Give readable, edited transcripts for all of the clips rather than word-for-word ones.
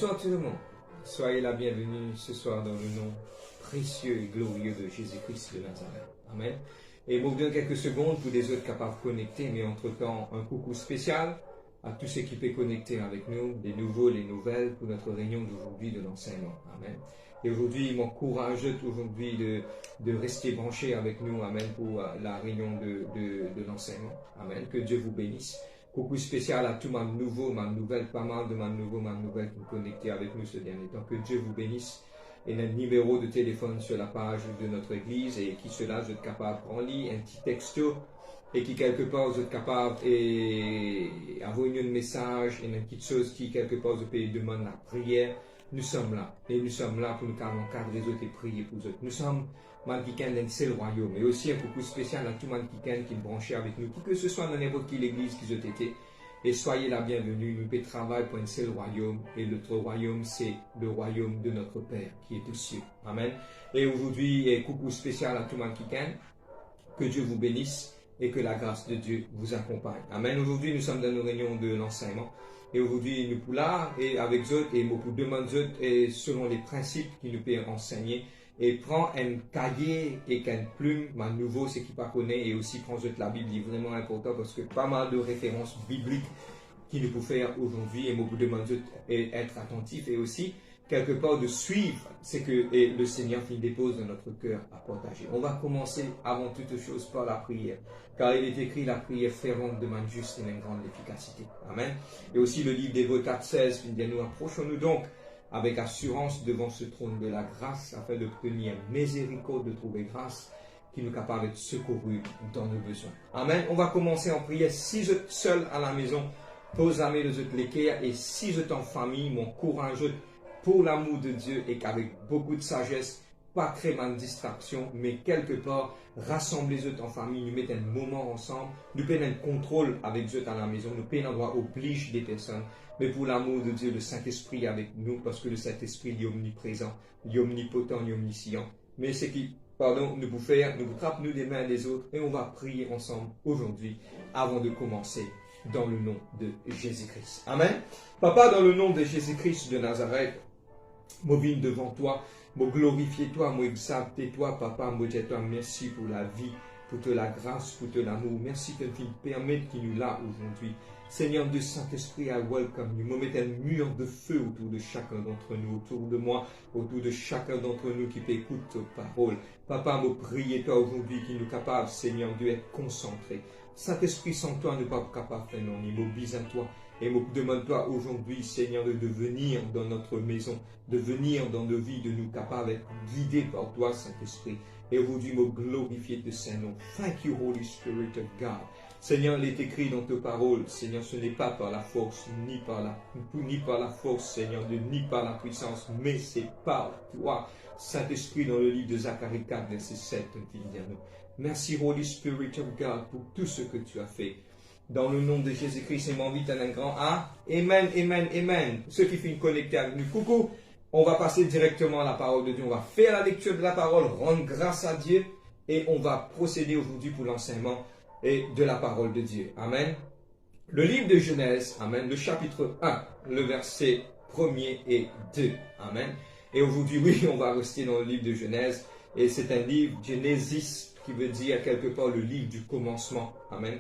Bonsoir tout le monde. Soyez la bienvenue ce soir dans le nom précieux et glorieux de Jésus-Christ de Nazareth. Amen. Et il vous donne quelques secondes pour des autres capables de connecter, mais entre-temps, un coucou spécial à tous ceux qui peuvent connecter avec nous, les nouveaux, les nouvelles, pour notre réunion d'aujourd'hui de l'enseignement. Amen. Et aujourd'hui, il m'encourage aujourd'hui de rester branché avec nous, amen, pour la réunion de l'enseignement. Amen. Que Dieu vous bénisse. Coucou spécial à tous ma nouveau, ma nouvelle, pas mal de ma nouveau, ma nouvelle qui sont connectés avec nous ce dernier temps. Que Dieu vous bénisse. Et le numéro de téléphone sur la page de notre église et qui cela, vous êtes capable de prendre un petit texto et qui quelque part vous êtes capable d'envoyer un message et une petite chose qui quelque part vous pouvez demander la prière. Nous sommes là. Et nous sommes là pour nous encadrer les autres et prier pour eux. Nous sommes Mankiken d'un seul royaume. Et aussi un coucou spécial à tout Mankiken qui est branché avec nous. Qui que ce soit dans n'importe quelle église qui ont été. Et soyez la bienvenue. Nous pouvons travailler pour un seul royaume. Et notre royaume, c'est le royaume de notre Père qui est aux cieux. Amen. Et aujourd'hui, un coucou spécial à tout Mankiken. Que Dieu vous bénisse et que la grâce de Dieu vous accompagne. Amen. Aujourd'hui, nous sommes dans nos réunions de l'enseignement. Et aujourd'hui, nous pour là, et avec eux, et nous pour demander et selon les principes qui nous peuvent enseigner. Et prends un cahier et une plume, ma nouveau, ce qui pas connaît, et aussi prends la Bible, c'est vraiment important parce que pas mal de références bibliques qui nous peuvent faire aujourd'hui, et nous vous demander d'être attentifs et aussi quelque part de suivre ce que le Seigneur qui dépose dans notre cœur à partager. On va commencer avant toute chose par la prière, car il est écrit la prière fervente demande juste une grande efficacité. Amen. Et aussi le livre d'Hébreux 4:16 qui dit nous approchons-nous donc avec assurance devant ce trône de la grâce afin d'obtenir miséricorde, de trouver grâce qui nous capable d'être secourus dans nos besoins. Amen. On va commencer en prière. Si vous êtes seul à la maison, posez les autres l'équerre, et si vous êtes en famille, mon courage pour l'amour de Dieu et qu'avec beaucoup de sagesse, pas très mal de distraction, mais quelque part, rassemblez les autres en famille, nous mettons un moment ensemble, nous prenons un contrôle avec eux à la maison, nous prenons un droit oblige des personnes, mais pour l'amour de Dieu, le Saint-Esprit avec nous, parce que le Saint-Esprit est omniprésent, il est omnipotent, il est omniscient. Mais ce qui, nous vous faire, nous vous trappons nous des mains des autres, et on va prier ensemble aujourd'hui, avant de commencer, dans le nom de Jésus-Christ. Amen. Papa, dans le nom de Jésus-Christ de Nazareth, moi viens devant toi, moi glorifier toi, moi exalter toi, papa, moi dire toi merci pour la vie, pour te la grâce, pour te l'amour. Merci que tu nous permettes qu'il nous l'a aujourd'hui. Seigneur de Saint-Esprit, I welcome you. Moi mettre un mur de feu autour de chacun d'entre nous, autour de moi, autour de chacun d'entre nous qui écoute ta parole. Papa, moi prier toi aujourd'hui qui nous capable, Seigneur Dieu, être concentré. Saint-Esprit, sans toi, nous ne sommes pas capables de faire non, nous bise à toi. Et me demande-toi aujourd'hui, Seigneur, de venir dans notre maison, de venir dans nos vies, de nous capables d'être guidés par toi, Saint-Esprit. Et aujourd'hui, me glorifier de Saint-Nom. Thank you, Holy Spirit of God. Seigneur, il est écrit dans tes paroles, Seigneur, ce n'est pas par la force, ni par la force, Seigneur, ni par la puissance, mais c'est par toi, Saint-Esprit, dans le livre de Zacharie 4, verset 7, il dit à nous. Merci, Holy Spirit of God, pour tout ce que tu as fait. Dans le nom de Jésus-Christ, et m'invite à un grand A. Amen, amen, amen. Ceux qui finissent connectés avec nous, coucou. On va passer directement à la parole de Dieu. On va faire la lecture de la parole, rendre grâce à Dieu. Et on va procéder aujourd'hui pour l'enseignement et de la parole de Dieu. Amen. Le livre de Genèse, amen, le chapitre 1, le verset 1er et 2. Amen. Et aujourd'hui, oui, on va rester dans le livre de Genèse. Et c'est un livre, Genesis, qui veut dire quelque part le livre du commencement. Amen.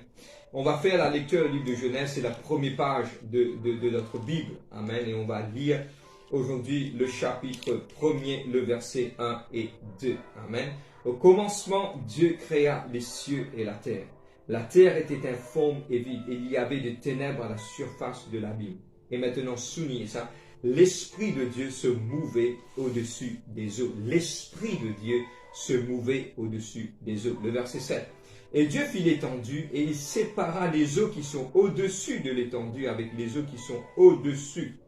On va faire la lecture du livre de Genèse, c'est la première page de notre Bible. Amen. Et on va lire aujourd'hui le chapitre 1er, le verset 1 et 2. Amen. Au commencement, Dieu créa les cieux et la terre. La terre était informe et vide, et il y avait des ténèbres à la surface de l'abîme. Et maintenant, soulignez ça, l'Esprit de Dieu se mouvait au-dessus des eaux. L'Esprit de Dieu se mouvait au-dessus des eaux. Le verset 7. Et Dieu fit l'étendue et il sépara les eaux qui sont au-dessus de l'étendue avec les eaux qui sont au-dessus.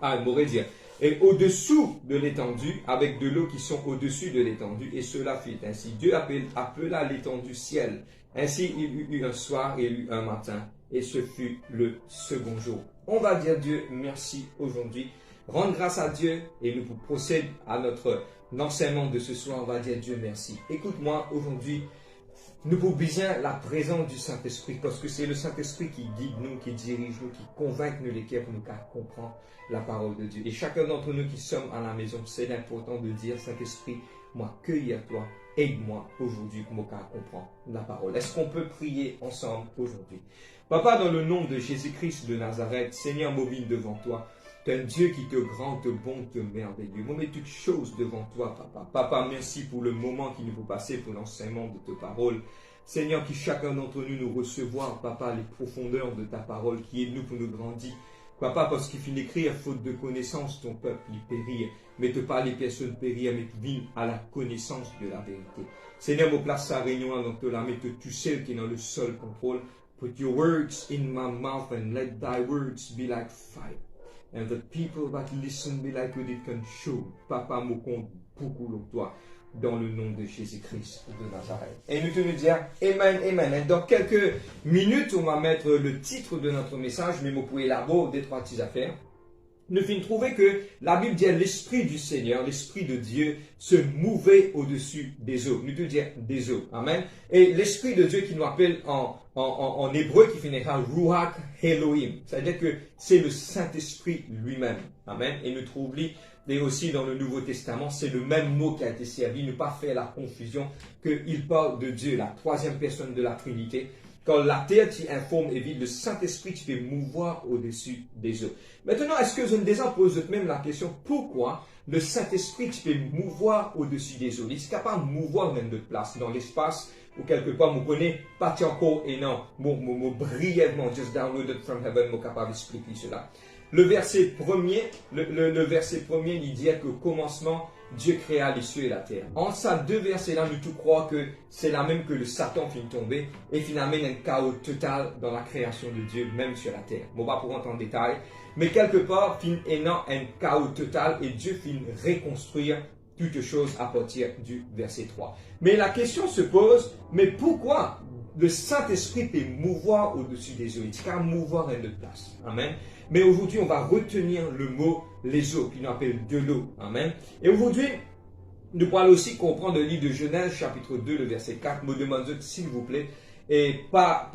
Ah, il m'aurait dit. Et au-dessous de l'étendue avec de l'eau qui sont au-dessus de l'étendue. Et cela fit ainsi. Dieu appela l'étendue ciel. Ainsi il y eut un soir et il y eut un matin. Et ce fut le second jour. On va dire Dieu merci aujourd'hui. Rendre grâce à Dieu et nous procédons à notre enseignement de ce soir. On va dire Dieu merci. Écoute-moi aujourd'hui. nous pouvons besoin la présence du Saint-Esprit, parce que c'est le Saint-Esprit qui guide nous, qui dirige nous, qui convainc nous les cœurs pour nous comprendre la parole de Dieu. Et chacun d'entre nous qui sommes à la maison, c'est important de dire, Saint-Esprit, moi, cueille à toi, aide-moi aujourd'hui pour me comprendre la parole. Est-ce qu'on peut prier ensemble aujourd'hui? Papa, dans le nom de Jésus-Christ de Nazareth, Seigneur, mobile devant toi, tu es un Dieu qui te grand, te bon, te merveilleux. Moi, mets toutes choses devant toi, Papa. Papa, merci pour le moment qu'il nous faut passer pour l'enseignement de ta parole. Seigneur, qui chacun d'entre nous recevoir, Papa, les profondeurs de ta parole, qui aide nous pour nous grandir. Papa, parce qu'il finit d'écrire, faute de connaissance, ton peuple, il périt. Mais te pas les personnes périr, mais viennent à la connaissance de la vérité. Seigneur, me place sa réunion dans ta main, tu sais qui est dans le seul contrôle. Put your words in my mouth and let thy words be like fire. And the people that listen be like what it can show. Papa, me compte beaucoup de toi. Dans le nom de Jésus-Christ de Nazareth. Et nous te le dire Amen, Amen. Et dans quelques minutes, on va mettre le titre de notre message, mais vous pouvez là-bas des trois petites affaires. Nous finissons trouver que la Bible dit l'Esprit du Seigneur, l'Esprit de Dieu se mouvait au-dessus des eaux. Nous te dire des eaux. Amen. Et l'Esprit de Dieu qui nous appelle en hébreu, qui finira Ruach Elohim. C'est-à-dire que c'est le Saint-Esprit lui-même. Amen. Et nous trouvons et aussi dans le Nouveau Testament, c'est le même mot qui a été servi, ne pas faire la confusion qu'il parle de Dieu, la troisième personne de la Trinité. Quand la terre t'y informe et vide, le Saint-Esprit tu fait mouvoir au-dessus des eaux. Maintenant, est-ce que je ne déjà pose même la question, pourquoi le Saint-Esprit tu fait mouvoir au-dessus des eaux? Il est capable de mouvoir même de place dans l'espace ou quelque part, vous connaissez pas encore et non, brièvement, just downloaded from heaven, vous capable d'expliquer cela. Le verset premier, le verset premier, il dit qu'au commencement, Dieu créa les cieux et la terre. En ces deux versets-là, nous tous croyons que c'est la même que le Satan finit tomber et finalement il y a un chaos total dans la création de Dieu, même sur la terre. Bon, pas pour entrer en détail, mais quelque part, il y a un chaos total et Dieu finit reconstruire toutes choses à partir du verset 3. Mais la question se pose, mais pourquoi le Saint-Esprit peut mouvoir au-dessus des eaux? Il peut mouvoir en deux places. Amen. Mais aujourd'hui, on va retenir le mot les eaux, qui nous appelle de l'eau. Amen. Et aujourd'hui, nous pourrons aussi comprendre le livre de Genèse, chapitre 2, le verset 4. Me demande s'il vous plaît, et pas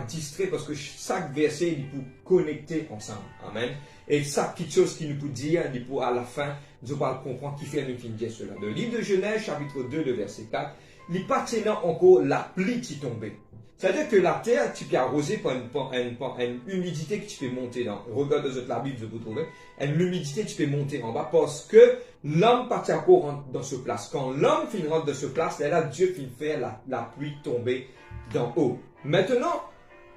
distrait, parce que chaque verset, il peut connecter ensemble. Amen. Et chaque petite chose qu'il nous peut dire, il peut à la fin, nous allons comprendre qui fait nous finir cela. Le livre de Genèse, chapitre 2, le verset 4, il partit encore la pluie qui tombait. C'est-à-dire que la terre, tu peux arroser par une humidité que tu peux monter dans. Regarde la Bible, je vous trouver. Une humidité, tu peux monter en bas parce que l'homme partit encore dans ce place. Quand l'homme finit rentre dans ce place, là, Dieu finit faire la pluie tomber d'en haut. Maintenant,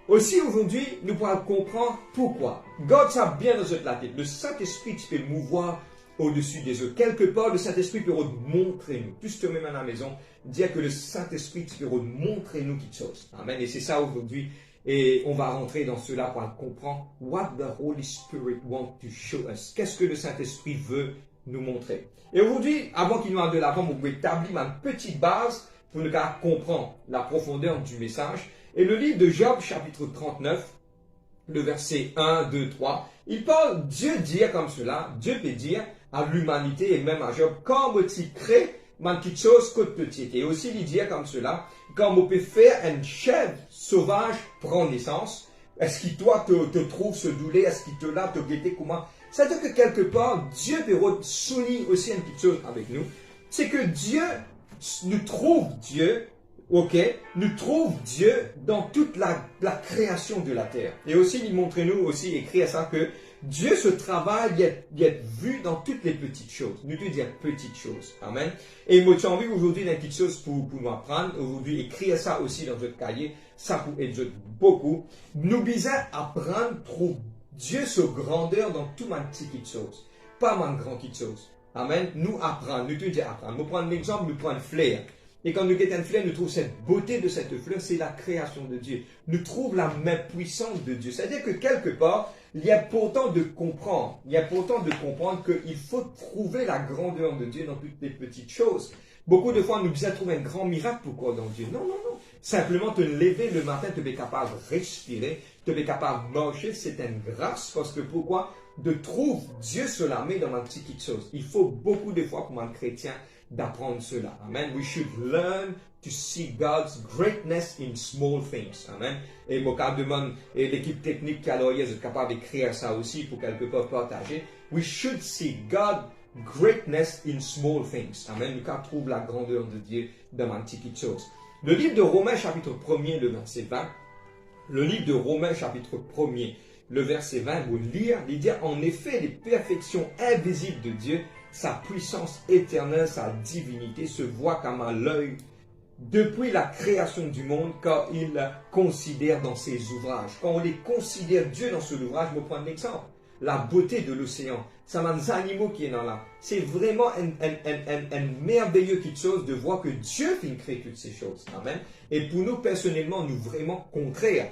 aussi aujourd'hui, nous pourrons comprendre pourquoi. God ça bien dans la tête. Le Saint-Esprit, tu peux mouvoir au-dessus des eaux. Quelque part, le Saint-Esprit peut montrer nous. Plus que même à la maison, dire que le Saint-Esprit peut montrer nous quelque chose. Amen. Et c'est ça aujourd'hui. Et on va rentrer dans cela pour comprendre what the Holy Spirit wants to show us. Qu'est-ce que le Saint-Esprit veut nous montrer. Et aujourd'hui, avant qu'il nous aille de l'avant, vous pouvez établir une petite base pour nous comprendre la profondeur du message. Et le livre de Job, chapitre 39, le verset 1, 2, 3, il parle, Dieu dit comme cela, Dieu peut dire à l'humanité et même à Job, quand tu crées quelque chose que petit. Et aussi il dit comme cela, quand on peut faire une chèvre sauvage prendre naissance, est-ce qu'il toi te trouve ce doulé, est-ce qu'il te l'a, te guetter comment? C'est-à-dire que quelque part, Dieu peut souligner aussi une petite chose avec nous, c'est que Dieu nous trouve Dieu, ok, nous trouve Dieu dans toute la création de la terre. Et aussi, il montre nous aussi, écrit ça, que Dieu se travaille, il est vu dans toutes les petites choses. Nous te dire petites choses. Amen. Et moi, j'ai envie aujourd'hui d'une petite chose pour nous apprendre. Aujourd'hui, écrire ça aussi dans votre cahier. Ça peut aider beaucoup. Nous besoin apprendre pour Dieu se grandeur dans toute ma petite chose. Pas ma grande petite chose. Amen. Nous apprendre. Nous te dire apprendre. Nous prendre l'exemple, nous prendre fleur. Et quand nous guettons une fleur, nous trouvons cette beauté de cette fleur, c'est la création de Dieu. Nous trouvons la main puissante de Dieu. C'est-à-dire que quelque part, il est important de comprendre. Il est important de comprendre qu'il faut trouver la grandeur de Dieu dans toutes les petites choses. Beaucoup de fois, nous disons trouver un grand miracle. Pourquoi dans Dieu? Non, non, non. Simplement te lever le matin, te être capable de respirer, te être capable de marcher, c'est une grâce. Parce que pourquoi? De trouver Dieu se la met dans ma petite chose. Il faut beaucoup de fois pour un chrétien d'apprendre cela. Amen. We should learn to see God's greatness in small things. Amen. Et mon cas demande, et l'équipe technique qui a l'oreille est capable d'écrire ça aussi pour quelque part partager. We should see God greatness in small things. Amen. Nous trouve la grandeur de Dieu dans les petites choses. Le livre de Romains chapitre 1er, le verset 20. Le livre de Romains chapitre 1er, le verset 20, vous lire, il dit en effet les perfections invisibles de Dieu, sa puissance éternelle, sa divinité se voit comme à l'œil depuis la création du monde, car il considère dans ses ouvrages. Quand on les considère Dieu dans son ouvrage, je vais prendre l'exemple. La beauté de l'océan, ça m'a des animaux qui est dans là. C'est vraiment un merveilleux quelque chose de voir que Dieu fait créer toutes ces choses. Amen. Et pour nous, personnellement, nous vraiment contraires.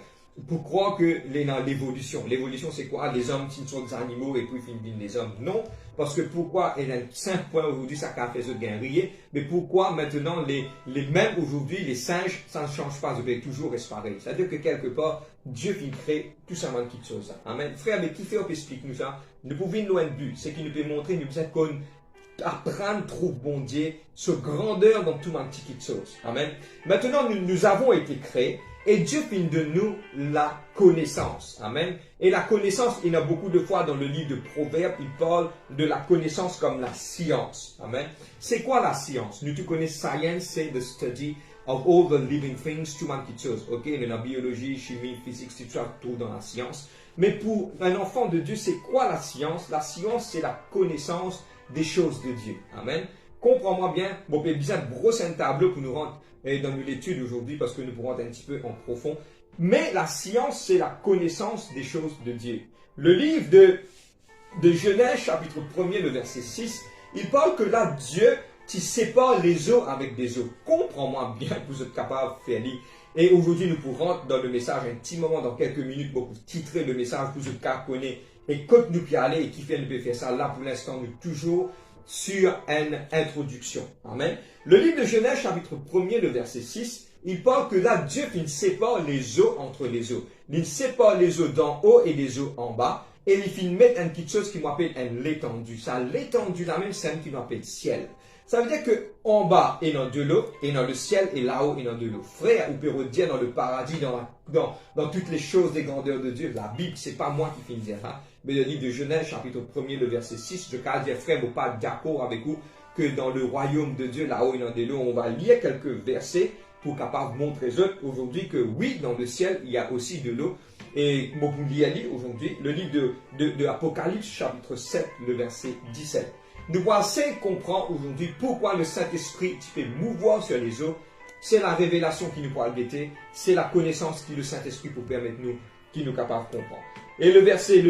Pour croire que l'évolution. L'évolution, c'est quoi? Les hommes qui sont des animaux et puis ils finissent les hommes. Non. Parce que pourquoi, il y a 5 points aujourd'hui, ça a fait eux gagner. Mais pourquoi maintenant, les mêmes aujourd'hui, les singes, ça ne change pas, ils doivent toujours rester pareil. C'est-à-dire que quelque part, Dieu fait créer tout ça dans quelque chose. Amen. Frère, mais qui fait, on explique nous ça? Nous pouvons nous un but. C'est qu'il nous peut montrer, nous besoin qu'on apprendre, trouve bon Dieu, ce grandeur dans tout ma petite chose. Amen. Maintenant, nous avons été créés. Et Dieu fait de nous la connaissance. Amen. Et la connaissance, il y a beaucoup de fois dans le livre de Proverbes, il parle de la connaissance comme la science. Amen. C'est quoi la science? Nous tous connaissons science, c'est the study of all the living things, tout manque de choses. Ok, il y a la biologie, chimie, physique, tout ça, tout dans la science. Mais pour un enfant de Dieu, c'est quoi la science? La science, c'est la connaissance des choses de Dieu. Amen. Comprends-moi bien, bon, peut bien brosser un tableau pour nous rendre dans l'étude aujourd'hui parce que nous pourrons être un petit peu en profond. Mais la science, c'est la connaissance des choses de Dieu. Le livre de Genèse, chapitre 1er, le verset 6, il parle que là, Dieu, qui sépare les eaux avec des eaux. Comprends-moi bien que vous êtes capable de faire lire. Et aujourd'hui, nous pourrons rentrer dans le message un petit moment, dans quelques minutes, pour titrer le message, pour vous connaître. Et quand nous puis aller et qui fait nous peut faire ça, là, pour l'instant, nous toujours sur une introduction. Amen. Le livre de Genèse, chapitre 1er, le verset 6, il parle que là, Dieu il sépare les eaux entre les eaux. Il sépare les eaux d'en haut et les eaux en bas. Et il finit mettre une petite chose qui m'appelle l'étendue. Ça, l'étendue, la même scène qui m'appelle ciel. Ça veut dire que en bas, il y a de l'eau, et dans le ciel, et là-haut, il y a de l'eau. Frère, ou peut dire dans le paradis, dans toutes les choses des grandeurs de Dieu. La Bible, c'est pas moi qui finis de dire ça. Mais le livre de Genèse, chapitre 1er, le verset 6, je peux dire, frère, vous pas d'accord avec vous que dans le royaume de Dieu, là-haut, il y a de l'eau. On va lire quelques versets pour capable montrer aujourd'hui que oui, dans le ciel, il y a aussi de l'eau. Et vous lire aujourd'hui le livre de Apocalypse, chapitre 7, le verset 17. Nous voici comprendre aujourd'hui pourquoi le Saint-Esprit fait mouvoir sur les eaux. C'est la révélation qui nous pourra le guetter. C'est la connaissance qui le Saint-Esprit pour permettre nous, qui nous capable de comprendre. Et le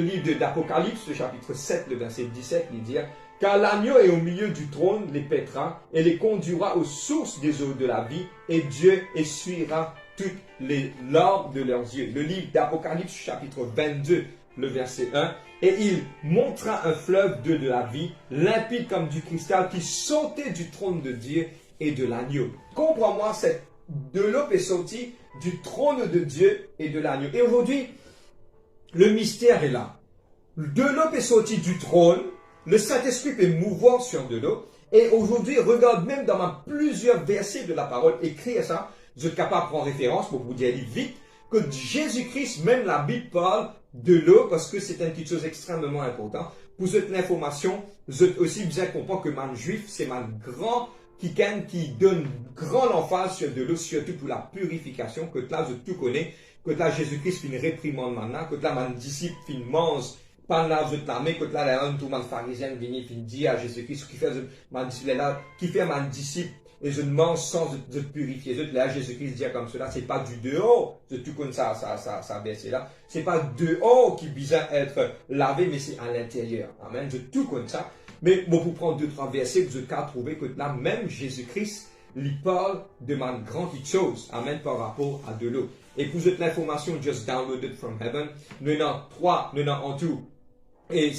livre d'Apocalypse, le chapitre 7, le verset 17, il dit « Car l'agneau est au milieu du trône, les pètera, et les conduira aux sources des eaux de la vie, et Dieu essuiera toutes les larmes de leurs yeux. » Le livre d'Apocalypse, chapitre 22, le verset 1, « Et il montra un fleuve d'eau de la vie, limpide comme du cristal, qui sortait du trône de Dieu et de l'agneau. » Comprends-moi, cette de l'eau est sortie du trône de Dieu et de l'agneau. Et aujourd'hui, le mystère est là. De l'eau est sortie du trône, le Saint-Esprit peut mouvoir sur de l'eau. Et aujourd'hui, regarde même dans plusieurs versets de la parole, écrit ça, je suis capable de prendre référence pour vous dire vite, que Jésus-Christ, même la Bible parle de l'eau, parce que c'est une petite chose extrêmement importante. Pour cette information, vous êtes aussi bien comprendre que man juif, c'est man grand qui donne grand emphase sur de l'eau, surtout pour la purification, que là, je tout connais, que là, Jésus-Christ fait une réprimande maintenant, que là, mon disciple fait une mange, pas là, je te la mets, que là, la tout le pharisien vient, fait dire à Jésus-Christ, qui fait mon disciple là, qui fait mon disciple, et je ne mange sans de purifier. Là, Jésus-Christ dit comme cela, c'est pas du dehors, je tout connais ça baisse là, c'est pas dehors qui besoin être lavé, mais c'est à l'intérieur. Amen, je tout connais ça. Mais bon, pour prendre 2-3 versets, vous avez trouver que là, même Jésus-Christ, il parle de ma grande chose, amen, par rapport à de l'eau. Et pour cette information, just downloaded from heaven, nous avons en tout, et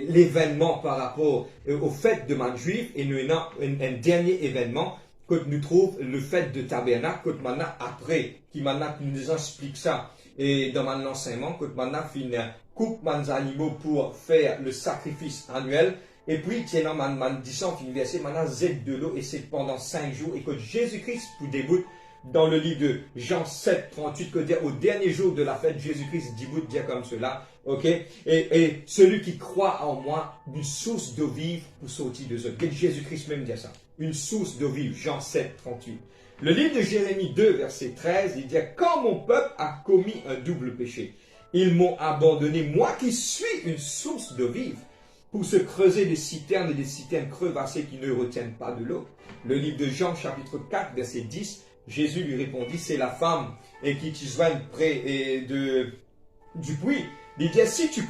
l'événement par rapport au fait de man juif, et nous avons un dernier événement, que nous trouvons le fait de tabernacle, que maintenant après, qui maintenant nous explique ça, et dans mon enseignement, que maintenant coupe mes animaux pour faire le sacrifice annuel. Et puis, tiens, man dit ça, fin verset, maintenant, Z de l'eau, et c'est pendant 5 jours, et que Jésus-Christ, pour début, dans le livre de Jean 7, 38, que dire, au dernier jour de la fête, Jésus-Christ dit comme cela, ok? Et celui qui croit en moi, une source d'eau vive pour sortir de eux. Jésus-Christ même dit ça. Une source d'eau vive, Jean 7, 38. Le livre de Jérémie 2, verset 13, il dit, quand mon peuple a commis un double péché, ils m'ont abandonné, moi qui suis une source d'eau vive, pour se creuser des citernes et des citernes crevassées qui ne retiennent pas de l'eau. Le livre de Jean, chapitre 4, verset 10, Jésus lui répondit, c'est la femme et qui t'éloigne près du puits. Il dit, si tu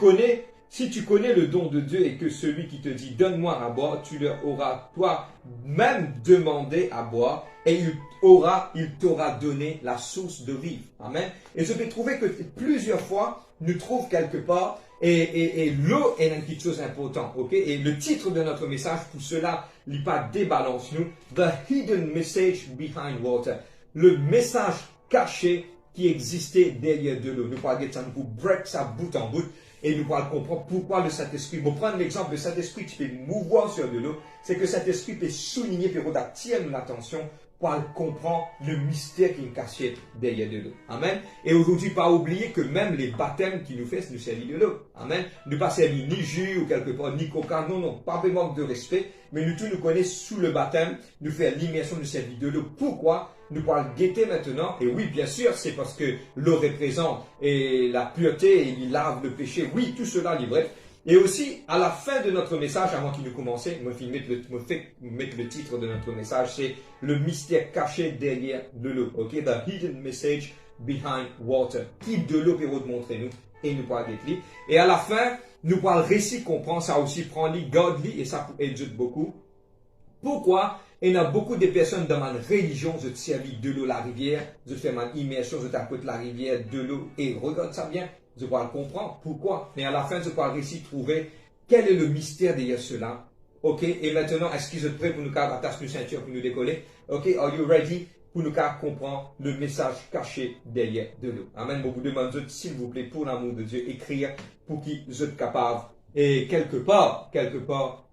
connais le don de Dieu et que celui qui te dit, donne-moi à boire, tu leur auras toi-même demandé à boire et il t'aura donné la source de vie. Amen. Et je vais trouver que plusieurs fois, nous trouvons quelque part, et l'eau est quelque chose d'important, ok? Et le titre de notre message, pour cela, il pas débalance nous, The Hidden Message Behind Water. Le message caché qui existait derrière de l'eau. Nous parlons de ça, nous break ça bout en bout, et nous allons comprendre pourquoi le Saint-Esprit. Pour prendre l'exemple de Saint-Esprit qui peut mouvoir sur de l'eau, c'est que Saint-Esprit peut souligner, peut attirer l'attention, pour comprendre le mystère qui est caché derrière de l'eau. Amen. Et aujourd'hui, pas oublier que même les baptêmes qui nous fait, nous servent de l'eau. Amen. Nous pas servir ni jus ou quelque part, ni coca, non, pas de manque de respect, mais nous tous nous connaissons sous le baptême, nous faire l'immersion, nous servir de l'eau. Pourquoi? Nous parlons guetter maintenant, et oui, bien sûr, c'est parce que l'eau représente et la pureté, et il lave le péché. Oui, tout cela, bref. Et aussi, à la fin de notre message, avant qu'il nous commence, me mettre le titre de notre message, c'est le mystère caché derrière de l'eau. Ok, the hidden message behind water. Qui de l'eau peut vous montrer nous et nous parler de lui. Et à la fin, nous parlons récit comprend ça aussi prend lui godly et ça aide beaucoup. Pourquoi? Il y a beaucoup de personnes dans ma religion, je te servis de l'eau la rivière, je fais ma immersion, je t'apporte la rivière de l'eau et regarde ça bien. Je dois le comprendre. Pourquoi? Mais à la fin, je dois réussir à trouver quel est le mystère derrière cela. Ok? Et maintenant, est-ce qu'ils sont prêts pour nous attacher une ceinture pour nous décoller? Ok? Are you ready? Pour nous comprendre le message caché derrière de l'eau. Amen. Je vous demande, s'il vous plaît, pour l'amour de Dieu, écrire pour qu'ils soient capables. Et quelque part,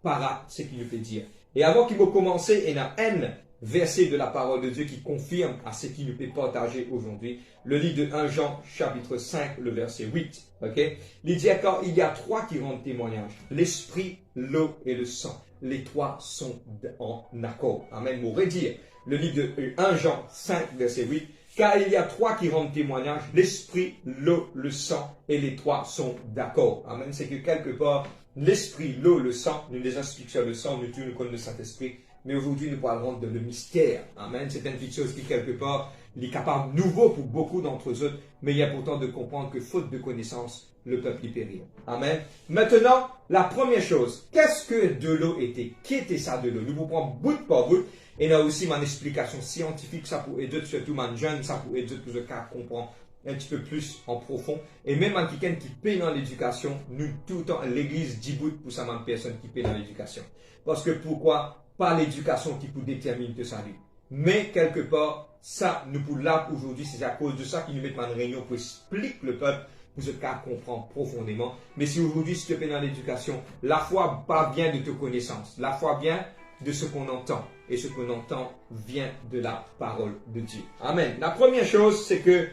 par ce qu'il nous fait dire. Et avant qu'il va commencer, il y a un verset de la parole de Dieu qui confirme à ce qu'il nous peut partager aujourd'hui. Le livre de 1 Jean, chapitre 5, le verset 8. Ok? Il dit encore, il y a trois qui rendent témoignage. L'esprit, l'eau et le sang. Les trois sont en accord. Amen. Vous redire. Le livre de 1 Jean 5, verset 8. Car il y a trois qui rendent témoignage. L'esprit, l'eau, le sang. Et les trois sont d'accord. Amen. C'est que quelque part, l'esprit, l'eau, le sang, nous les expliquons sur le sang, nous connaissons le Saint-Esprit. Mais aujourd'hui, nous parlerons de le mystère. Amen. C'est une petite chose qui, quelque part, est capable nouveau pour beaucoup d'entre eux, mais il est important de comprendre que faute de connaissance, le peuple y périt. Amen. Maintenant, la première chose, qu'est-ce que de l'eau était? Qui était ça de l'eau? Nous vous prenons bout par bout, et là aussi mon explication scientifique, ça pour aider, surtout mon jeune, ça pour aider pour comprendre un petit peu plus en profond. Et même en quelqu'un qui paie dans l'éducation, nous tout le temps, l'église dit bout pour ça, une personne qui paie dans l'éducation. Parce que pourquoi? Pas l'éducation qui peut déterminer le salut. Mais quelque part, ça, nous pour là aujourd'hui, c'est à cause de ça qu'ils nous mettent dans une réunion pour expliquer le peuple, pour ce cas comprendre profondément. Mais si aujourd'hui, si tu es dans l'éducation, la foi pas bien de tes connaissances, la foi vient de ce qu'on entend. Et ce qu'on entend vient de la parole de Dieu. Amen. La première chose, c'est que,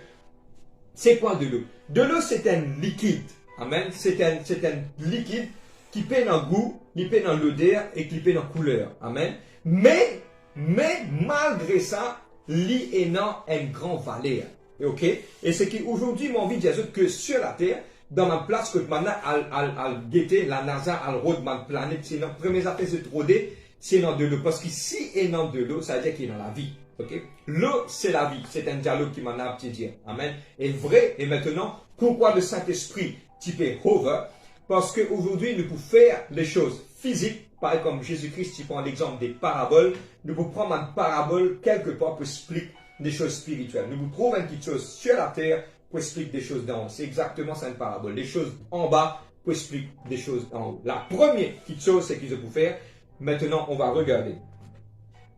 c'est quoi de l'eau? De l'eau, c'est un liquide. Amen. C'est un liquide qui peut dans le goût, qui peut dans l'odeur et qui peut dans la couleur. Amen. Mais malgré ça, il est dans une grande valeur. Ok? Et c'est qu'aujourd'hui, mon envie de dire que sur la Terre, dans ma place que maintenant, à guetter, la NASA, à rôde ma planète, c'est dans première affaire, c'est rôder, c'est dans de l'eau. Parce qu'ici, il est dans de l'eau, ça veut dire qu'il est dans la vie. Ok? L'eau, c'est la vie. C'est un dialogue qui m'en a à dire. Amen. Et vrai, et maintenant, pourquoi le Saint-Esprit type hover? Parce qu'aujourd'hui, nous pouvons faire les choses physiques, pareil comme Jésus-Christ, qui prend l'exemple des paraboles. Nous pouvons prendre une parabole quelque part pour expliquer des choses spirituelles. Nous vous trouvons une petite chose sur la terre pour expliquer des choses d'en haut. C'est exactement ça une parabole. Les choses en bas pour expliquer des choses en haut. La première petite chose, c'est qu'ils peuvent faire. Maintenant, on va regarder.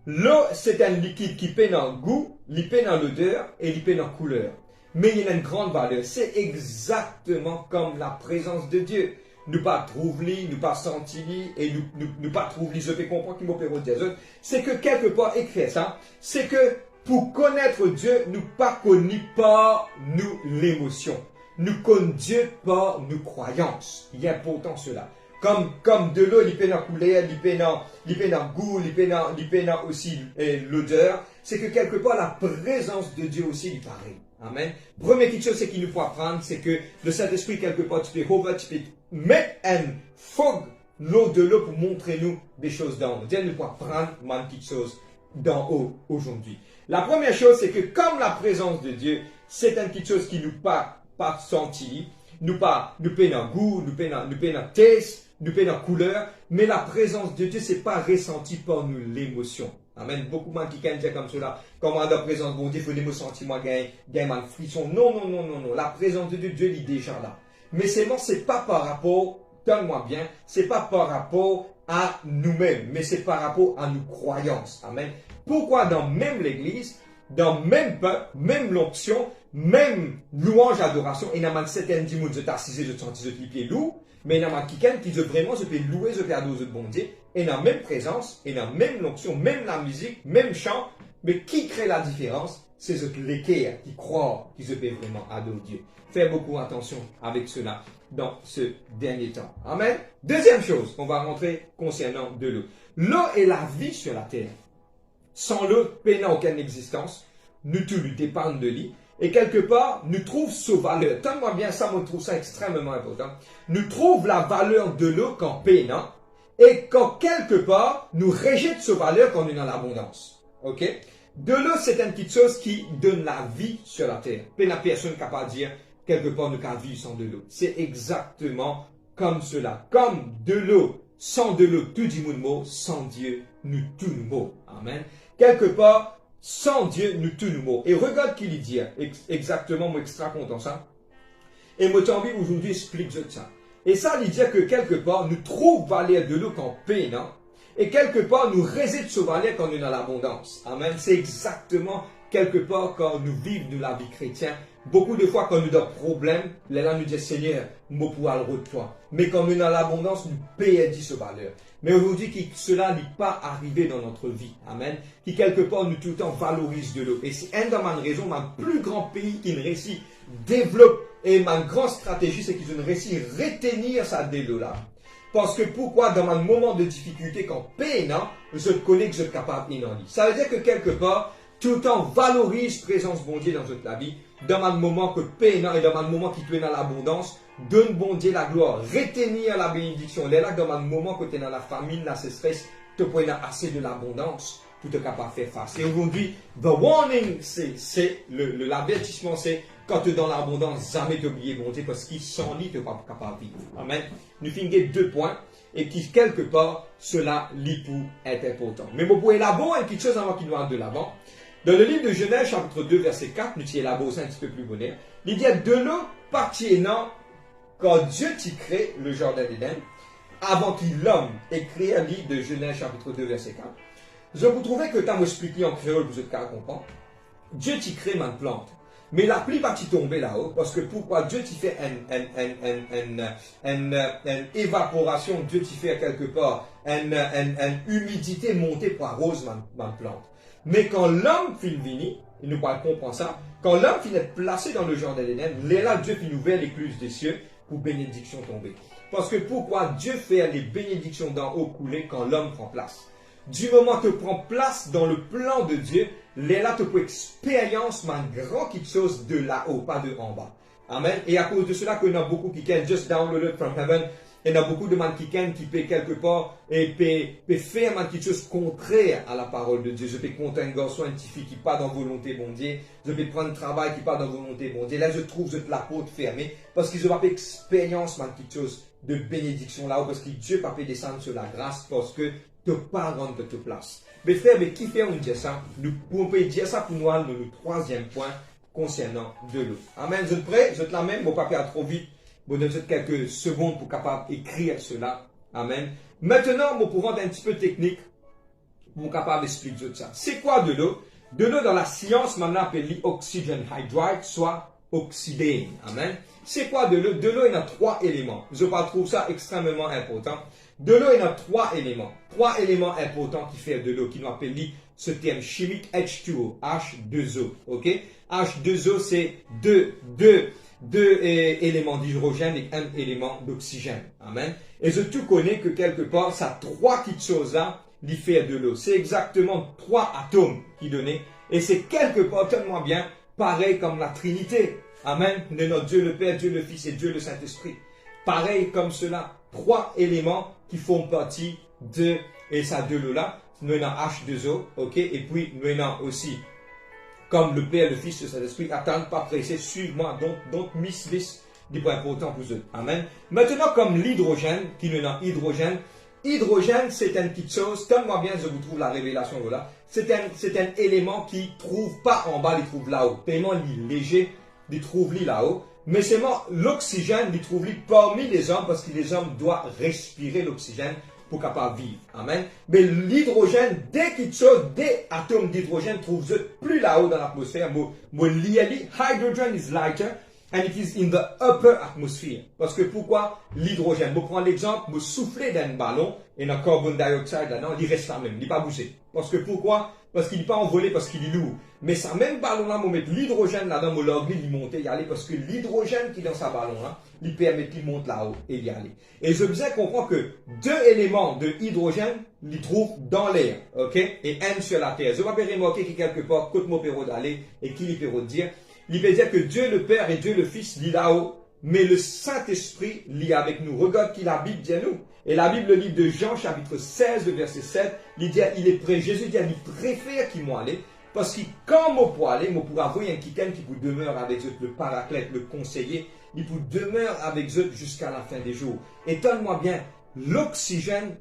L'eau, c'est un liquide qui peut dans le goût, il peut dans l'odeur et il peut dans la couleur. Mais il a une grande valeur. C'est exactement comme la présence de Dieu. nous pas trouver, nous pas sentir, et nous pas trouver, je peux comprendre qui m'opère au diazot, c'est que quelque part, écrit ça, c'est que pour connaître Dieu, nous pas connus par nous l'émotion. Nous connaissons Dieu par nos croyances. Il est important cela. Comme de l'eau, il peut en couler, il peut en goût, il peut en aussi l'odeur. C'est que quelque part, la présence de Dieu aussi, il paraît. Amen. Première chose, c'est qu'il nous faut apprendre, c'est que le Saint-Esprit, quelque part, tu peux mettre un fog l'eau de l'eau pour montrer nous des choses d'en haut. Dieu nous peut apprendre une petite chose d'en haut aujourd'hui. La première chose, c'est que comme la présence de Dieu, c'est une petite chose qui nous pas senti, nous peut dans goût, nous peut dans taste, nous peut dans couleur, mais la présence de Dieu, c'est pas ressenti par nous l'émotion. Amen. Beaucoup de gens qui disent comme cela, comment la présence de Dieu, il faut les sentiments, gagner un frisson. Non. La présence de Dieu, Dieu est déjà là. Mais c'est pas par rapport, donne-moi bien, c'est pas par rapport à nous-mêmes, mais c'est par rapport à nos croyances. Amen. Pourquoi dans même l'église, dans même peuple, même l'onction, même louange, adoration, et il y a certaines qui je t'assise, je te sentis, je te pied loup, mais il y a quelqu'un qui vraiment, je peux louer, je peux adorer, je peux bon Dieu, et dans la même présence, et dans la même l'onction, même la musique, même chant, mais qui crée la différence? C'est ce l'équerre qui croit qu'ils peuvent vraiment adorer Dieu. Faites beaucoup attention avec cela dans ce dernier temps. Amen. Deuxième chose, on va rentrer concernant de l'eau. L'eau est la vie sur la terre. Sans l'eau, pays n'a aucune existence. Nous tous nous dépendons de lui. Et quelque part, nous trouvons sa valeur. Tellement bien ça, on trouve ça extrêmement important. Nous trouvons la valeur de l'eau quand pays n'a. Et quand quelque part, nous rejetons sa valeur quand on est dans l'abondance. Ok? De l'eau, c'est une petite chose qui donne la vie sur la terre. Peu la personne capable de dire, quelque part, nous pouvons vivre sans de l'eau. C'est exactement comme cela. Comme de l'eau, sans de l'eau, tout dit mot, sans Dieu, nous tout mot. Amen. Quelque part, sans Dieu, nous tout mot. Et regarde qu'il dit, exactement, moi extra content ça. Et moi, j'ai envie aujourd'hui explique ça. Et ça, il dit que quelque part, nous trouvons valeur de l'eau quand peine, hein? Et quelque part, nous résidons sur valeur quand nous sommes dans l'abondance. Amen. C'est exactement quelque part quand nous vivons de la vie chrétienne. Beaucoup de fois, quand nous avons des problèmes, là, nous disons, Seigneur, je peux aller de toi. Mais quand nous sommes dans l'abondance, nous payons ce valeur. Mais aujourd'hui, cela n'est pas arrivé dans notre vie. Amen. Qui quelque part, nous tout le temps valorise de l'eau. Et c'est une de mes raisons, mon plus grand pays qui ne réussit développe et ma grande stratégie, c'est qu'ils ont réussi à retenir ça de l'eau là. Parce que pourquoi dans un moment de difficulté, quand peine, je connais que je suis capable d'inonder. Ça veut dire que quelque part, tout le temps valorise présence bon Dieu dans notre vie. Dans un moment que peine et dans un moment qui te est dans l'abondance, donne bon Dieu la gloire. Retenir la bénédiction. Là, dans un moment que tu es dans la famine, la stress, tu peux avoir assez de l'abondance. Tout est capable de faire face. Et aujourd'hui, the warning, c'est l'avertissement, c'est quand tu es dans l'abondance, jamais t'oublier bon Dieu, parce qu'il s'en lit, tu n'es pas capable de vivre. Amen. Nous finissons 2 points, et qui, quelque part, cela, l'époux, est important. Mais vous pouvez élaborer une petite chose avant qu'il nous aille de l'avant. Dans le livre de Genèse, chapitre 2, verset 4, nous élaborons ça un petit peu plus bonheur. Il dit, de l'eau partirant, quand Dieu t'y crée le jardin d'Éden, avant qu'il l'homme ait créé un livre de Genèse, chapitre 2, verset 4. Je vous trouvais que quand expliqué en créole, vous êtes qu'à comprendre. Dieu t'y crée une plante. Mais la pluie va t'y tomber là-haut, parce que pourquoi Dieu t'y fait une évaporation, Dieu t'y fait quelque part une humidité montée pour arroser ma plante. Mais quand l'homme finit venir, il nous parle comprendre ça, quand l'homme finit d'être placé dans le jardin d'Éden, là Dieu finit ouvert l'écluse des cieux pour bénédiction tomber. Parce que pourquoi Dieu fait les bénédictions d'en haut couler quand l'homme prend place? Du moment que tu prends place dans le plan de Dieu, là tu peux expérience une grande chose de là-haut, pas de en bas. Amen. Et à cause de cela, qu'il y en a beaucoup qui can just download it from heaven. Il y en a beaucoup de gens qui peut quelque part et peut faire une petite chose contraire à la parole de Dieu. Je peux compter un garçon, une petite fille qui pas dans volonté bon Dieu. Je peux prendre un travail qui pas dans volonté bon Dieu. Là, je trouve la porte fermée parce qu'ils ont pas expérience une petite chose de bénédiction là-haut parce que Dieu pas fait descendre sur la grâce parce que tu pas rendre de ta place. Mais frère, mais qui fait on dit ça? Nous pouvons dire ça pour nous dans le 3e point concernant de l'eau. Amen. Vous êtes prêts? Vous êtes là même? Mon papier a trop vite. Vous avez quelques secondes pour capable d'écrire cela. Amen. Maintenant, nous pouvons être un petit peu technique pour capable d'expliquer ça. C'est quoi de l'eau? De l'eau dans la science, maintenant appelée oxygen hydride, soit oxydé. Amen. C'est quoi de l'eau? De l'eau, il y a 3 éléments. Je trouve ça extrêmement important. De l'eau, il y a 3 éléments. 3 éléments importants qui font de l'eau, qui nous appellent ce terme chimique H2O, H2O. Ok? H2O, c'est deux éléments d'hydrogène et un élément d'oxygène. Amen. Et je tout connais que quelque part, ça 3 petites choses-là, qui font de l'eau. C'est exactement 3 atomes qui donnent. Et c'est quelque part, tellement bien, pareil comme la Trinité. Amen. De notre Dieu le Père, Dieu le Fils et Dieu le Saint-Esprit. Pareil comme cela. 3 éléments qui font partie de l'eau-là. Nous avons H2O, ok? Et puis, nous avons aussi, comme le Père, le Fils, le Saint-Esprit, attendent pas pressé, suivez-moi, donc, miss this, des points importants pour eux. Amen. Maintenant, comme l'hydrogène, qui nous avons hydrogène, c'est une petite chose, tellement bien, je vous trouve la révélation, voilà. C'est un élément qui ne trouve pas en bas, il trouve là-haut. Tellement il est léger, il trouve là-haut. Mais seulement l'oxygène, il trouve parmi les hommes, parce que les hommes doivent respirer l'oxygène pour capable vivre. Amen. Mais l'hydrogène, dès quelque chose, des atomes d'hydrogène trouvent plus là-haut dans l'atmosphère. Hydrogen is lighter and it is in the upper atmosphere. Parce que pourquoi l'hydrogène? Je prends l'exemple, je souffler d'un ballon et dans le carbon dioxide là-dedans, il reste là même, il n'est pas bougé. Parce que pourquoi? Parce qu'il n'est pas envolé, parce qu'il est lourd. Mais ça même ballon-là, on met l'hydrogène là-dedans, on l'oblige il monte et y aller, parce que l'hydrogène qui est dans sa ballon-là, il permet qu'il monte là-haut et y aller. Et je bien comprendre que 2 éléments de hydrogène, ils trouvent dans l'air, ok? Et un sur la terre. Je vais pas remarquer qu'il quelque part, côté mon péro d'aller et qui il peut dire. Il peut dire que Dieu le Père et Dieu le Fils, il est là-haut, mais le Saint-Esprit, il est avec nous. Regarde qui la Bible dit à nous. Et la Bible, le livre de Jean, chapitre 16, verset 7, il dit, il est prêt. Jésus dit, il préfère qu'il m'en aille. Parce que quand je peux aller, je pourrai avoir un quelqu'un qui vous demeure avec eux, le paraclète, le conseiller, il vous demeure avec eux jusqu'à la fin des jours. Étonne-moi bien, l'oxygène,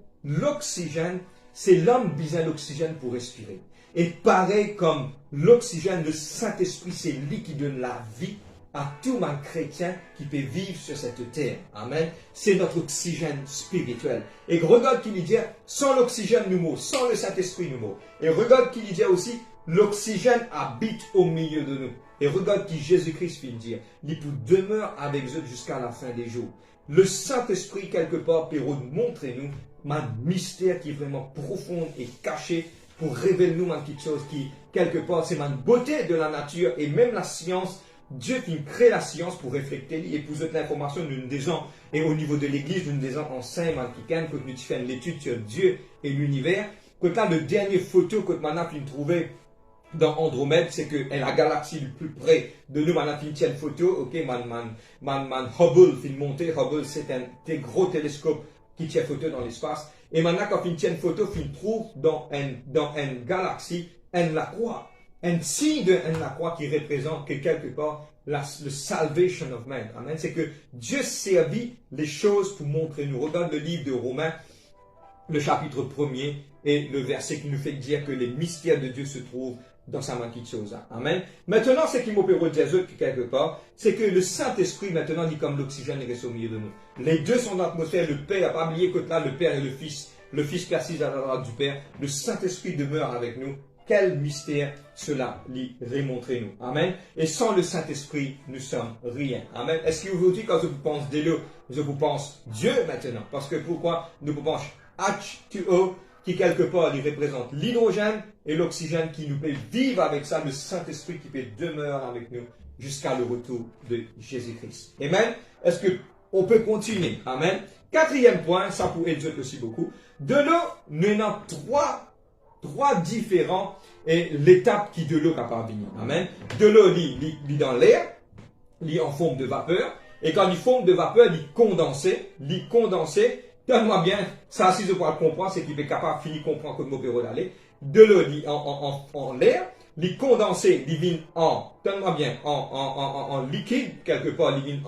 c'est l'homme besoin d'oxygène pour respirer. Et pareil comme l'oxygène, le Saint-Esprit, c'est lui qui donne la vie à tout un chrétien qui peut vivre sur cette terre. Amen. C'est notre oxygène spirituel. Et regarde qu'il dit, sans l'oxygène nous mourons, sans le Saint-Esprit nous mourons. Et regarde qu'il dit aussi, l'oxygène habite au milieu de nous. Et regarde qui Jésus-Christ vient dire, il demeure avec eux jusqu'à la fin des jours. Le Saint-Esprit, quelque part, peut nous montrer nous un mystère qui est vraiment profond et caché pour révéler nous une petite chose qui, quelque part, c'est une beauté de la nature et même la science. Dieu qui crée la science pour refléter et pour cette l'information nous disons, et au niveau de l'église, nous disons enseignement qui quand nous faisons l'étude sur Dieu et l'univers, que quand le dernier photo que maintenant nous trouvé dans Andromède, c'est que la galaxie le plus près de nous, maintenant une telle photo, ok, Hubble fait monter, Hubble c'est un gros télescope qui tient photo dans l'espace, et maintenant quand une telle photo, il trouve dans une galaxie, la croix. Un signe de la croix qui représente que quelque part le salvation of man. Amen. C'est que Dieu servit les choses pour montrer nous. Regarde le livre de Romains, le chapitre 1er et le verset qui nous fait dire que les mystères de Dieu se trouvent dans sa petite chose. Amen. Maintenant, ce qui m'opère dire quelque part, c'est que le Saint-Esprit maintenant dit comme l'oxygène reste au milieu de nous. Les deux sont dans l'atmosphère. Le Père n'a pas oublié que là, le Père et le Fils. Le Fils persiste à la droite du Père. Le Saint-Esprit demeure avec nous. Quel mystère cela lui remontrer nous. Amen. Et sans le Saint-Esprit, nous sommes rien. Amen. Est-ce qu'aujourd'hui, quand je vous pense de l'eau, je vous pense Dieu maintenant? Parce que pourquoi nous pensons H2O, qui quelque part, il représente l'hydrogène et l'oxygène qui nous peut vivre avec ça, le Saint-Esprit qui peut demeurer avec nous jusqu'à le retour de Jésus-Christ. Amen. Est-ce qu'on peut continuer? Amen. 4e point, ça pourrait être aussi beaucoup. De l'eau, nous avons 3 différents et l'étape qui de l'eau capable venir. Amen. De l'eau, il dans l'air, il en forme de vapeur, et quand il forme de vapeur, il condensé, donne-moi bien, ça si je peux le comprendre, c'est qu'il est capable de finir comprendre comme mot d'aller. De l'eau, en l'air, il condensé, il vient donne-moi bien, en liquide, quelque part, il vient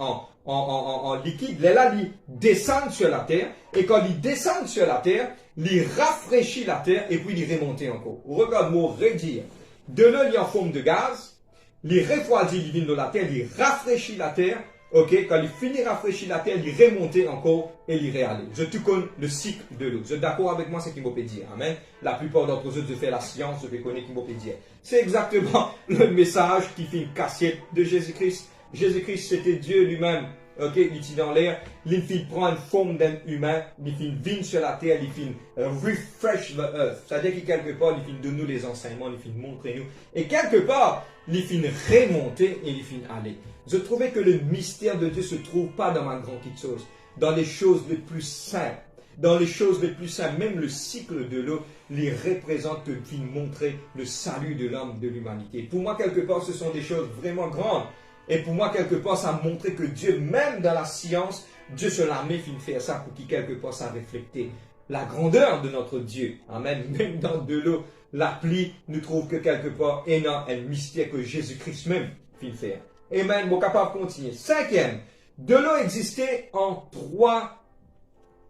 en liquide, là, il descend sur la terre, et quand il descend sur la terre, il rafraîchit la terre, et puis il remonte encore. Regarde, mot redire. De l'eau, il est en forme de gaz, il refroidit, il vient de la terre, il rafraîchit la terre, ok, quand il finit rafraîchir la terre, il remonte encore, et il réaller. Je te connais le cycle de l'eau. Vous êtes d'accord avec moi, c'est ce qu'il m'a dire. Amen. La plupart d'entre eux, je fais la science, je connais qu'il m'a dire. C'est exactement le message qui fait une cassette de Jésus-Christ. Jésus-Christ, c'était Dieu lui-même. Ok, il était dans l'air, il fit prendre une forme d'un humain, il fit venir sur la terre, il fit refresh the earth. C'est-à-dire que quelque part, il fit donner nous les enseignements, il fit montrer nous. Et quelque part, il fit remonter et il fit aller. Je trouvais que le mystère de Dieu se trouve pas dans ma grande petite chose, dans les choses les plus simples. Dans les choses les plus simples, même le cycle de l'eau, les représente que fit montrer le salut de l'homme, de l'humanité. Pour moi, quelque part, ce sont des choses vraiment grandes. Et pour moi, quelque part, ça a montré que Dieu, même dans la science, Dieu se l'a mis fin faire ça pour qu'il, quelque part, ça reflète la grandeur de notre Dieu. Amen. Même dans de l'eau, la pluie nous trouve que quelque part, et non, un mystère que Jésus-Christ même fin faire. Amen. Bon, capable de continuer. Cinquième, de l'eau existait en 3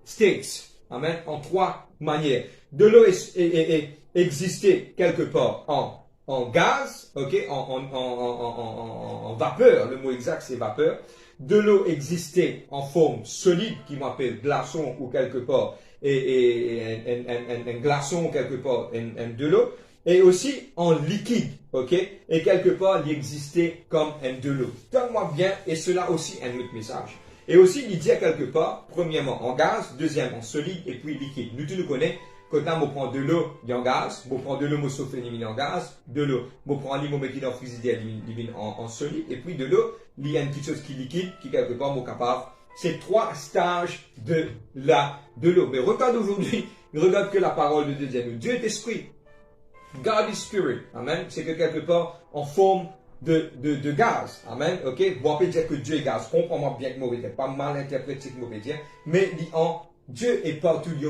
states. Amen. En 3 manières. De l'eau existait quelque part en gaz, ok, en vapeur, le mot exact c'est vapeur. De l'eau existait en forme solide, qui m'appelle glaçon ou quelque part, un glaçon ou quelque part, de l'eau, et aussi en liquide, ok, et quelque part il existait comme un de l'eau. Donne-moi bien, et cela aussi un autre message. Et aussi il dit quelque part, premièrement en gaz, deuxièmement en solide, et puis liquide. Nous tous nous connaissons. Quand on prend de l'eau, il y a en gaz. On prend de l'eau, on souffle en gaz. De l'eau, on prend l'eau, on met dans le frigidaire, en solide. Et puis de l'eau, il y a une petite chose qui est liquide, qui quelque part, est capable. C'est 3 stages de l'eau. Mais regarde aujourd'hui, regarde que la parole de Dieu dit nous. Dieu est esprit. God is spirit. Amen. C'est que quelque part, en forme de gaz. Amen. Ok. On peut dire que Dieu est gaz. Comprends-moi bien que mauvais, pas mal interprété que mauvais dire. Mais Dieu est partout, il est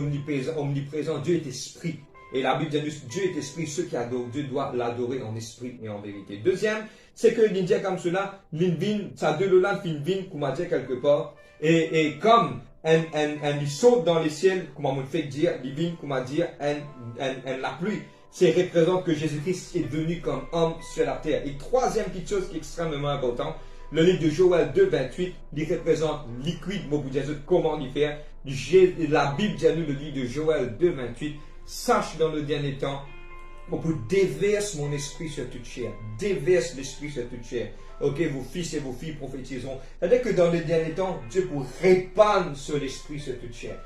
omniprésent, Dieu est esprit. Et la Bible dit, Dieu est esprit, ceux qui adorent Dieu doivent l'adorer en esprit et en vérité. Deuxième, c'est que l'Indien comme cela, l'Invin, ça de l'Olan finvin, comme on dit quelque part, et comme il saute dans les ciels, comme on me fait dire, l'Invin, comme on dit, la pluie. C'est représente que Jésus-Christ est venu comme homme sur la terre. Et troisième petite chose qui est extrêmement importante, le livre de Joël 2, 28, il représente liquide, comment il fait. La Bible dit à nous, le livre de Joël 2, 28, sache dans le dernier temps, on peut déverser mon esprit sur toute chair. Déverse l'esprit sur toute chair. Ok, vos fils et vos filles prophétiseront. C'est-à-dire que dans le dernier temps, Dieu pour répandre sur l'esprit sur toute chair.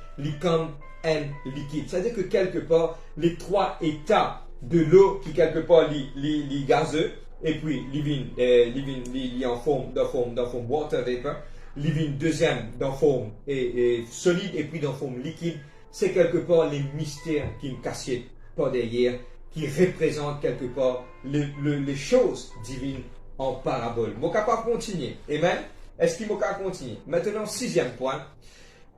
Comme un liquide. C'est-à-dire que quelque part, les 3 états de l'eau qui quelque part les gazeux, et puis il en forme water vapor, living deuxième dans forme solide et puis dans forme liquide, c'est quelque part les mystères qui nous cachent par derrière, qui représentent quelque part les choses divines en parabole. Je suis capable de continuer. Amen. Est-ce qu'il est capable de continuer? Maintenant, 6e point.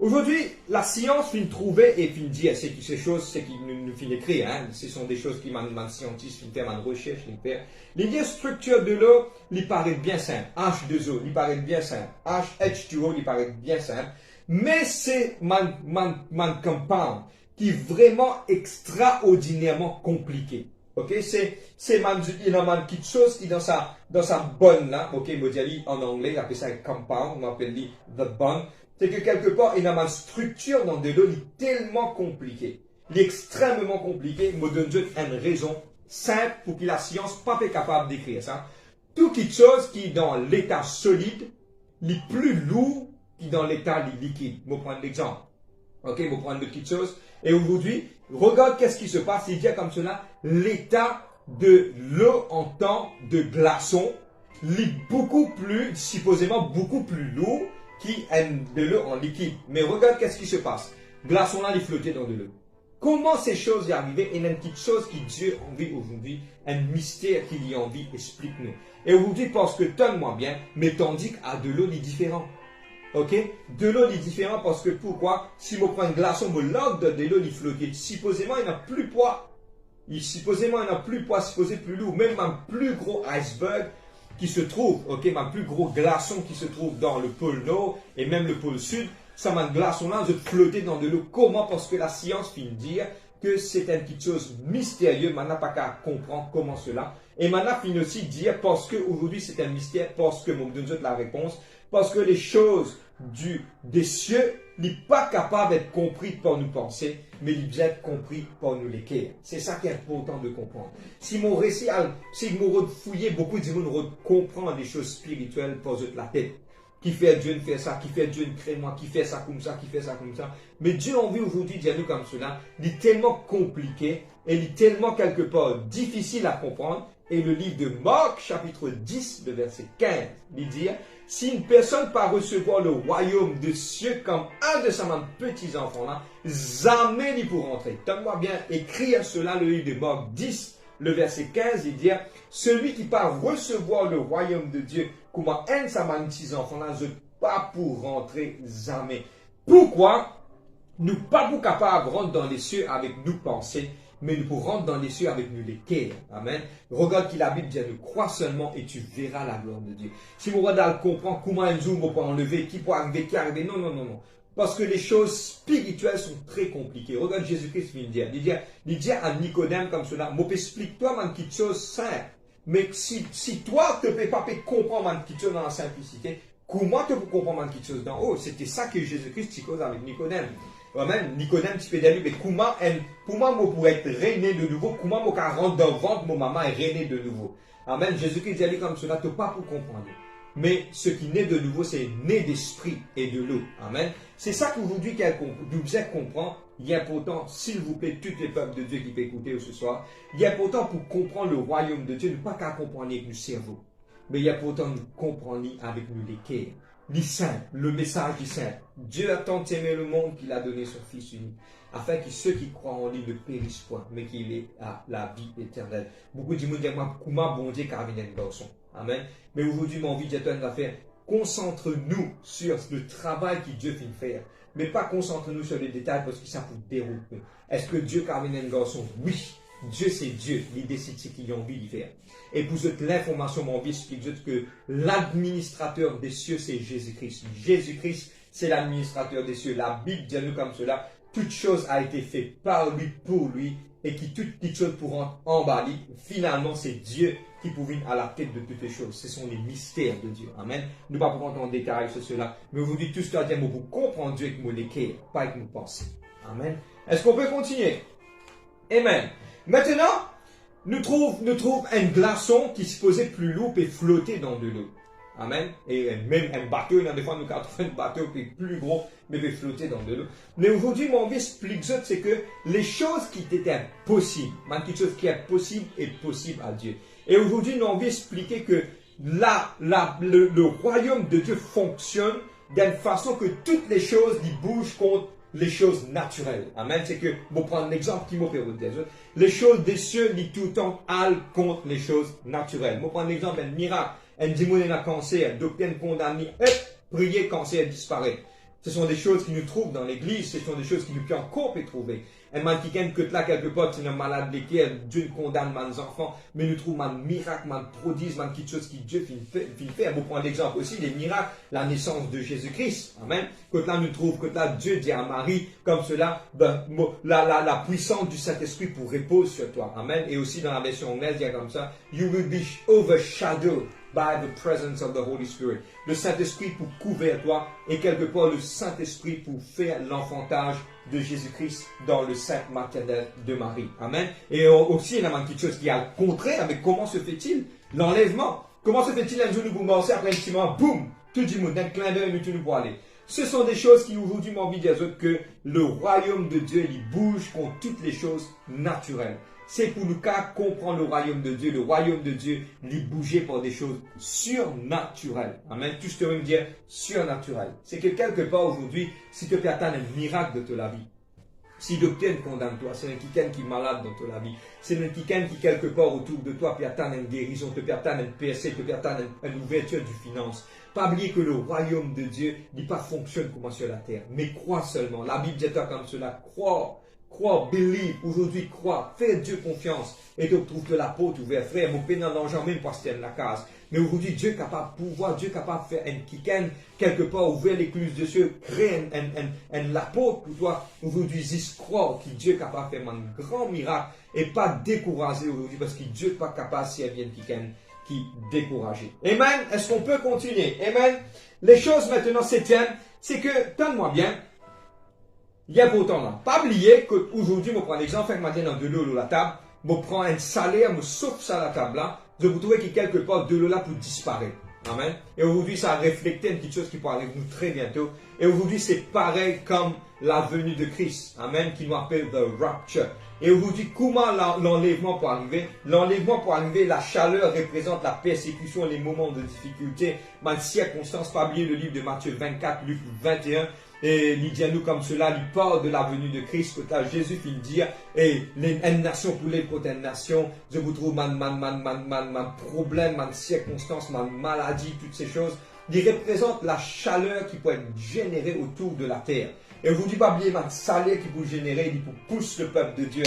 Aujourd'hui, la science finit trouver et finit dire ces choses, c'est qui nous finit écrire, hein. Ce sont des choses qui man scientiste finit faire, man recherche, finit faire. L'idée structure de l'eau, il paraît bien simple. H2O, il paraît bien simple. H2O, il paraît bien simple. Mais c'est man compound qui est vraiment extraordinairement compliqué. Ok, il y a une petite chose qui dans sa bonne là, ok, en anglais, il appelle ça un compound, on appelle the bond. C'est que quelque part, il y a une structure dans de l'eau qui est tellement compliquée. Il est extrêmement compliqué. Je donne une raison simple pour que la science n'est pas capable d'écrire ça. Toute chose qui est dans l'état solide, est plus lourd que dans l'état liquide. Je vais prendre l'exemple. Ok, je vais prendre une petite chose. Et aujourd'hui, regarde qu'est-ce qui se passe. Il dit comme cela, l'état de l'eau en temps de glaçon est beaucoup plus, supposément beaucoup plus lourd qui aime de l'eau en liquide. Mais regarde qu'est-ce qui se passe. Glaçon là, il flottait dans de l'eau. Comment ces choses y arrivaient? Et une petite chose qui Dieu a envie aujourd'hui, un mystère qu'il y a envie, explique-nous. Et aujourd'hui, parce que donne-moi bien, mais tandis qu'à de l'eau, il est différent. Ok? De l'eau, il est différent parce que pourquoi? Si je prends un glaçon, je l'ordre de l'eau, il flottait. Supposément, il n'a plus poids. Supposément, il n'a plus poids, supposé plus lourd. Même un plus gros iceberg, qui se trouve, ok, ma plus gros glaçon qui se trouve dans le pôle nord et même le pôle sud, ça m'a glaçon là, je flottais dans de l'eau. Comment? Parce que la science finit de dire que c'est une petite chose mystérieuse, maintenant pas qu'à comprendre comment cela. Et maintenant finit aussi de dire parce que aujourd'hui c'est un mystère, parce que mon donne la réponse, parce que les choses des cieux n'est pas capable d'être compris par nos pensées, mais il doit être compris par nous les cœurs. C'est ça qui est important de comprendre. Si mon récit, si mon fouiller, beaucoup de gens comprennent les choses spirituelles par la tête. Qui fait Dieu ne fait ça, qui fait Dieu ne crée moi, qui fait ça comme ça, qui fait ça comme ça. Mais Dieu a envie aujourd'hui de dire nous comme cela. Il est tellement compliqué et il est tellement quelque part difficile à comprendre. Et le livre de Marc, chapitre 10, le verset 15, il dit, si une personne pas recevoir le royaume des cieux comme un de ses petits-enfants là, jamais il pour rentrer. Donne-moi bien écrire cela, le livre de Marc 10, le verset 15, il dit, celui qui pas recevoir le royaume de Dieu, comment un de ses petits-enfants là, je pas pour rentrer jamais. Pourquoi? Nous pas pour capable de rentrer dans les cieux avec nos pensées, mais nous pour rentrer dans les cieux avec nous les cœurs. Amen. Regarde qui la Bible dit, nous crois seulement et tu verras la gloire de Dieu. Si vous regardez comprendre comment un jour on peut enlever, qui peut arriver, qui arrive, non, non, non, non. Parce que les choses spirituelles sont très compliquées. Regarde Jésus-Christ vient dire. Il dit à Nicodème comme cela, moi explique-toi une petite chose simple. Mais si toi tu ne peux pas comprendre une petite chose dans la simplicité, comment tu peux comprendre une petite chose d'en haut? C'était ça que Jésus-Christ cause avec Nicodème. Même Nicodème, tu peux dire, mais comment moi pour être régné de nouveau, comment moi quand rentre dans le ventre, mon maman est régné de nouveau. Amen. Jésus-Christ dit comme cela, tu n'as pas pour comprendre. Mais ce qui naît de nouveau, c'est né d'esprit et de l'eau. Amen. C'est ça qu'aujourd'hui, vous êtes comprendre. Il est important, s'il vous plaît, tous les peuples de Dieu qui peuvent écouter ce soir, il est important pour comprendre le royaume de Dieu, ne pas qu'à comprendre avec le cerveau, mais il est important de comprendre avec nous les cœurs. Les saints, le message du saint. Dieu a tant aimé le monde qu'il a donné son Fils unique, afin que ceux qui croient en lui ne périssent point, mais qu'il ait la vie éternelle. Beaucoup de gens disent, comment bon Dieu carabine un garçon. Amen. Mais aujourd'hui, mon envie de dire, va faire, concentre-nous sur le travail que Dieu fait faire. Mais pas concentre-nous sur les détails parce que ça peut dérouter. Est-ce que Dieu carabine un garçon? Oui. Dieu, c'est Dieu. Il décide ce qu'il a envie de faire. Et pour cette l'information, mon vie explique que l'administrateur des cieux, c'est Jésus-Christ. Jésus-Christ, c'est l'administrateur des cieux. La Bible dit nous comme cela. Toute chose a été faite par lui, pour lui, et qui toute petite chose pour en bas lui. Finalement, c'est Dieu qui pouvait à la tête de toutes les choses. Ce sont les mystères de Dieu. Amen. Nous ne pouvons pas prendre en détail sur cela. Mais aujourd'hui, tout ce que je vous comprendre Dieu avec nos cœurs, pas avec nos pensées. Amen. Est-ce qu'on peut continuer? Amen. Maintenant, nous trouvons un glaçon qui se posait plus lourd et flottait dans de l'eau. Amen. Et même un bateau, des fois, nous avons un bateau qui est plus gros, mais qui flottait dans de l'eau. Mais aujourd'hui, mon vie explique ça, c'est que les choses qui étaient impossibles, quelque chose qui est possible à Dieu. Et aujourd'hui, nous avons expliqué que le royaume de Dieu fonctionne d'une façon que toutes les choses qui bougent contre les choses naturelles. Amen. C'est que, pour prendre l'exemple qui m'a fait les choses des cieux, ni tout le temps, allent contre les choses naturelles. Pour prendre l'exemple d'un miracle. Un démon a cancer, docteur condamné, prier, cancer disparaît. Ce sont des choses qui nous trouvent dans l'église, ce sont des choses qui nous peuvent encore trouver. Un man qui gagne que là quelque part, c'est un malade lesquels Dieu condamne mes enfants, mais nous trouvons un miracle, un prodige, une petite chose qui Dieu fait. Pour prendre l'exemple aussi des miracles, la naissance de Jésus-Christ. Amen. Que là nous trouvons, que là Dieu dit à Marie, comme cela, la puissance du Saint-Esprit pour repose sur toi. Amen. Et aussi dans la version anglaise, il y a comme ça, you will be overshadowed by the presence of the Holy Spirit. Le Saint-Esprit pour couvrir toi et quelque part le Saint-Esprit pour faire l'enfantage de Jésus-Christ dans le sein maternel de Marie. Amen. Et aussi, il y a une petite chose qui est au contraire, mais comment se fait-il? L'enlèvement. Comment se fait-il un jour nous commencer après un petit moment, boum, tout du monde, d'un clin d'œil, nous nous pour aller. Ce sont des choses qui aujourd'hui m'ont envie de dire que le royaume de Dieu, il bouge contre toutes les choses naturelles. C'est pour nous qu'à comprendre le royaume de Dieu. Le royaume de Dieu, il bougeait par des choses surnaturelles. Amen. Tout ce que je veux dire, surnaturel. C'est que quelque part aujourd'hui, si tu peux atteindre un miracle de ta vie, si docteur condamne toi, c'est un quelqu'un qui est malade dans ta vie, c'est un quelqu'un qui quelque part autour de toi peut atteindre une guérison, peut atteindre un PSC, peut atteindre une ouverture du finance. Pas oublier que le royaume de Dieu n'est pas fonctionne comme sur la terre, mais crois seulement. La Bible dit comme cela, crois, believe, aujourd'hui crois, fais Dieu confiance et tu trouves de la porte ouverte, frère, mon pénal d'argent même pas si la case. Mais aujourd'hui, Dieu est capable de pouvoir, Dieu est capable de faire un kicken, quelque part, ouvrir l'écluse de cieux, créer la porte pour toi. Aujourd'hui, juste croire que Dieu est capable de faire un grand miracle et pas décourager aujourd'hui parce que Dieu n'est pas capable de servir un kicken qui décourager. Amen. Est-ce qu'on peut continuer? Amen. Les choses maintenant, septième, c'est que, donne-moi bien, il y a pourtant là. Pas oublier qu'aujourd'hui, je prends un exemple, je vais dans de l'eau sur la table, je prends un salaire, je souffle ça à la table là, je vous trouve qu'il quelque part de l'eau là pour disparaître. Amen. Et aujourd'hui, ça a reflété une petite chose qui pourra arriver nous très bientôt. Et aujourd'hui, c'est pareil comme la venue de Christ. Amen. Qui nous appelle the rapture. Et aujourd'hui, comment l'enlèvement peut arriver? L'enlèvement peut arriver, la chaleur représente la persécution, les moments de difficulté, les circonstances. Pas oublier le livre de Matthieu 24, Luc 21. Et il dit à nous comme cela, il parle de la venue de Christ, que là, Jésus finit de dire, et une nation pour les contre une nation, je vous trouve man problème, man circonstance, man maladie, toutes ces choses. Il représente la chaleur qui peut être générée autour de la terre. Et vous dites pas oublier man salaire qui peut générer, il peut pousser le peuple de Dieu,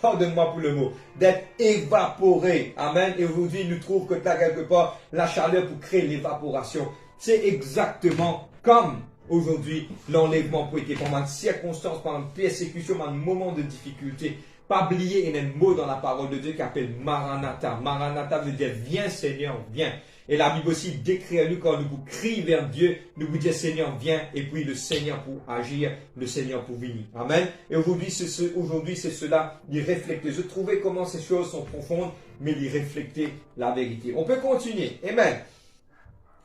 pardonne-moi pour le mot, d'être évaporé. Amen. Et aujourd'hui, il nous trouve que là, quelque part, la chaleur pour créer l'évaporation. C'est exactement comme aujourd'hui, l'enlèvement peut être pendant une circonstance, pendant une persécution, pendant un moment de difficulté. Pas oublier, il y a un mot dans la parole de Dieu qui appelle Maranatha. Maranatha veut dire viens Seigneur, viens. Et la Bible aussi décrit à nous quand nous vous crions vers Dieu, nous vous disons Seigneur, viens. Et puis le Seigneur pour agir, le Seigneur pour venir. Amen. Et aujourd'hui, c'est cela, il reflète. Je trouvais comment ces choses sont profondes, mais il reflète la vérité. On peut continuer. Amen.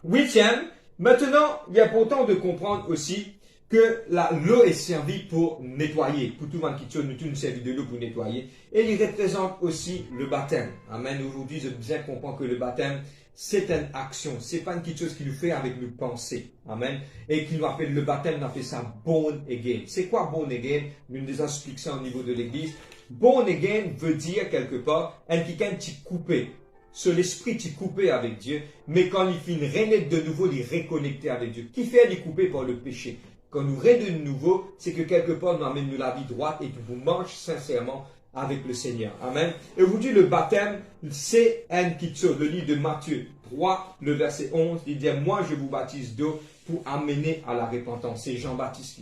Huitième. Maintenant, il est important de comprendre aussi que l'eau est servie pour nettoyer. Pour tout le monde qui tourne, nous servi de l'eau pour nettoyer. Et il représente aussi le baptême. Amen. Aujourd'hui, je bien comprends que le baptême, c'est une action. C'est pas une petite chose qui nous fait avec nos pensées. Amen. Et qui nous appelle le baptême, on appelle ça born again. C'est quoi born again? Nous nous expliquons ça au niveau de l'église. Born again veut dire quelque part, un quelqu'un qui coupé. Sur l'esprit, tu coupé avec Dieu, mais quand il finit renaître de nouveau, il reconnecter avec Dieu. Qui fait les couper par le péché? Quand nous renaissons de nouveau, c'est que quelque part nous amène la vie droite et que vous mangez sincèrement avec le Seigneur. Amen. Et aujourd'hui, le baptême, c'est un petit chose. Le livre de Matthieu 3, le verset 11, il dit, moi je vous baptise d'eau pour amener à la repentance. C'est Jean-Baptiste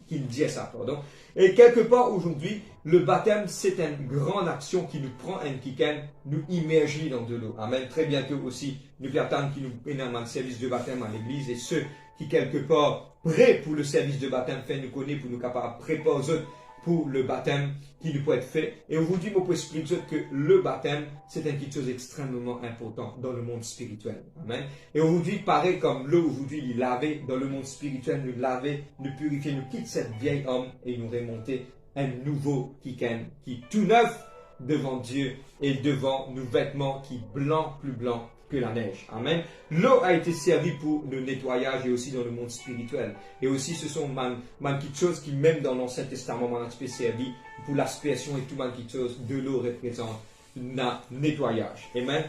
qui dit ça, pardon. Et quelque part aujourd'hui, le baptême, c'est une grande action qui nous prend un kikan, nous immerger dans de l'eau. Amen. Très bientôt aussi, nous attendons qui nous prennent un service de baptême à l'église et ceux qui quelque part prêts pour le service de baptême fait nous connaître pour nous capables de préparer pour le baptême qui nous peut être fait. Et aujourd'hui, je peux expliquer que le baptême, c'est quelque chose d'extrêmement important dans le monde spirituel. Amen. Et aujourd'hui, pareil comme l'eau, aujourd'hui, il lavé dans le monde spirituel, nous laver, nous purifier, nous quitte cette vieille homme et nous remonter un nouveau kikan qui est tout neuf devant Dieu et devant nos vêtements qui blanc, plus blanc que la neige. Amen. L'eau a été servie pour le nettoyage et aussi dans le monde spirituel. Et aussi, ce sont petites choses qui, même dans l'Ancien Testament, m'ont servi pour l'aspersion et tout petites choses de l'eau représente le nettoyage. Amen.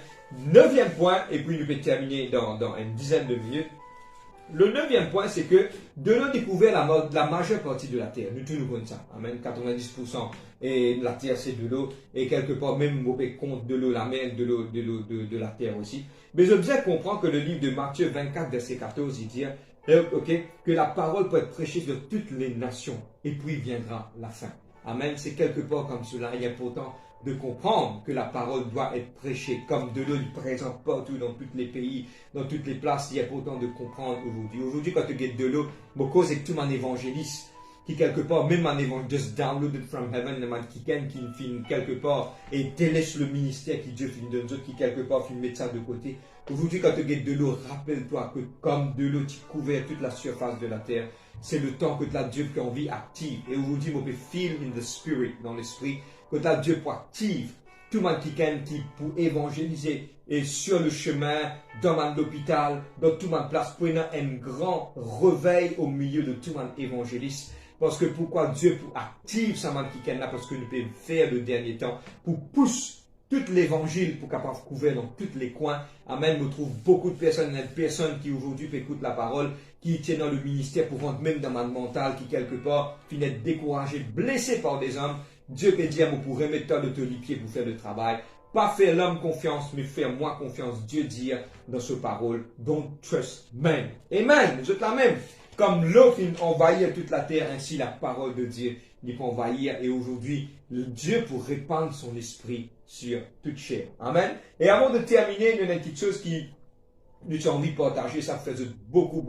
Neuvième point, et puis nous pouvons terminer dans une dizaine de minutes. Le neuvième point, c'est que de l'eau découvert la majeure partie de la terre. Nous tous nous connaissons ça. Amen. 90% et la terre, c'est de l'eau. Et quelque part, même on compte de l'eau, la mer, de la terre aussi. Mais je bien comprendre que le livre de Matthieu 24, verset 14, il dit que la parole peut être prêchée sur toutes les nations. Et puis viendra la fin. Amen. C'est quelque part comme cela. Il est important de comprendre que la parole doit être prêchée comme de l'eau présente partout dans tous les pays, dans toutes les places. Il est important de comprendre aujourd'hui. Aujourd'hui, quand tu gagnes de l'eau, mon cause est que tout mon évangéliste qui quelque part, même un évangéliste just downloaded from heaven, qui finit quelque part et délaisse le ministère qui Dieu finit de nous autres, qui quelque part finit mettre ça de côté. Aujourd'hui, quand tu gagnes de l'eau, rappelle-toi que comme de l'eau, tu couvres toute la surface de la terre. C'est le temps que la Dieu qui en vie active. Et aujourd'hui, on peut feel in the spirit, dans l'esprit, que la Dieu pour active tout le monde qui pour évangéliser et sur le chemin, dans l'hôpital, dans toute ma place, pour un grand réveil au milieu de tout le monde évangéliste. Parce que pourquoi Dieu pour active sa main qui là, parce que nous pouvons faire le dernier temps pour pousser tout l'évangile pour capable couvrir dans tous les coins. Amen. On trouve beaucoup de personnes qui aujourd'hui écoutent la parole, qui tiennent dans le ministère pour rentrer même dans le mental, qui quelque part finissent découragés, blessés par des hommes. Dieu peut dire, vous pourrez mettre le pied pour faire le travail. Pas faire l'homme confiance, mais faire moi confiance. Dieu dit dans sa parole, don't trust man. Amen. Vous êtes la même. Comme l'eau qui envahit toute la terre, ainsi la parole de Dieu il peut envahir. Et aujourd'hui, Dieu pour répandre son esprit sur toute chair. Amen. Et avant de terminer, il y a une petite chose qui nous a envie de partager. Ça fait beaucoup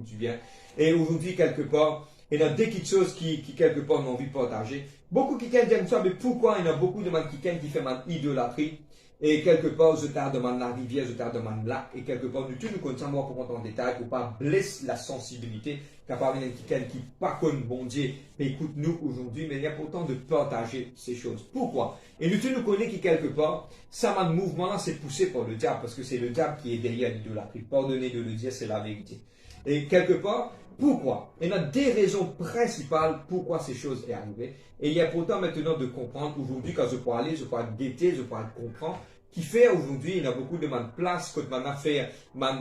du bien. Et aujourd'hui, quelque part, il y a des petites choses qui quelque part, ont envie de partager. Beaucoup qui disent ça, mais pourquoi il y a beaucoup de gens qui fait une idolâtrie? Et quelque part, je t'ai demandé la rivière, je t'ai demandé le lac, et quelque part, nous connaissons moi pour rentrer en détail, pour pas blesser la sensibilité, capable de quelqu'un qui pas connaît bon Dieu, mais écoute nous aujourd'hui, mais il est important de partager ces choses. Pourquoi? Et nous connaissons qui quelque part, ça m'a mouvement-là, c'est poussé par le diable, parce que c'est le diable qui est derrière l'idolâtrie. Pardonnez de le dire, c'est la vérité. Et quelque part, pourquoi? Il y a des raisons principales pourquoi ces choses sont arrivées. Et il est important maintenant de comprendre aujourd'hui, quand je peux aller, je peux guetter, je peux comprendre, qui fait aujourd'hui, il y a beaucoup de place, quand on a fait ma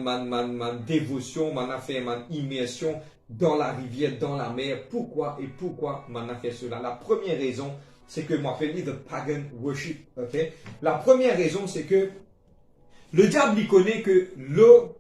dévotion, on a fait ma immersion dans la rivière, dans la mer. Pourquoi et pourquoi on a fait cela? La première raison, c'est que moi, je the pagan worship. Okay? La première raison, c'est que le diable, il connaît que l'eau,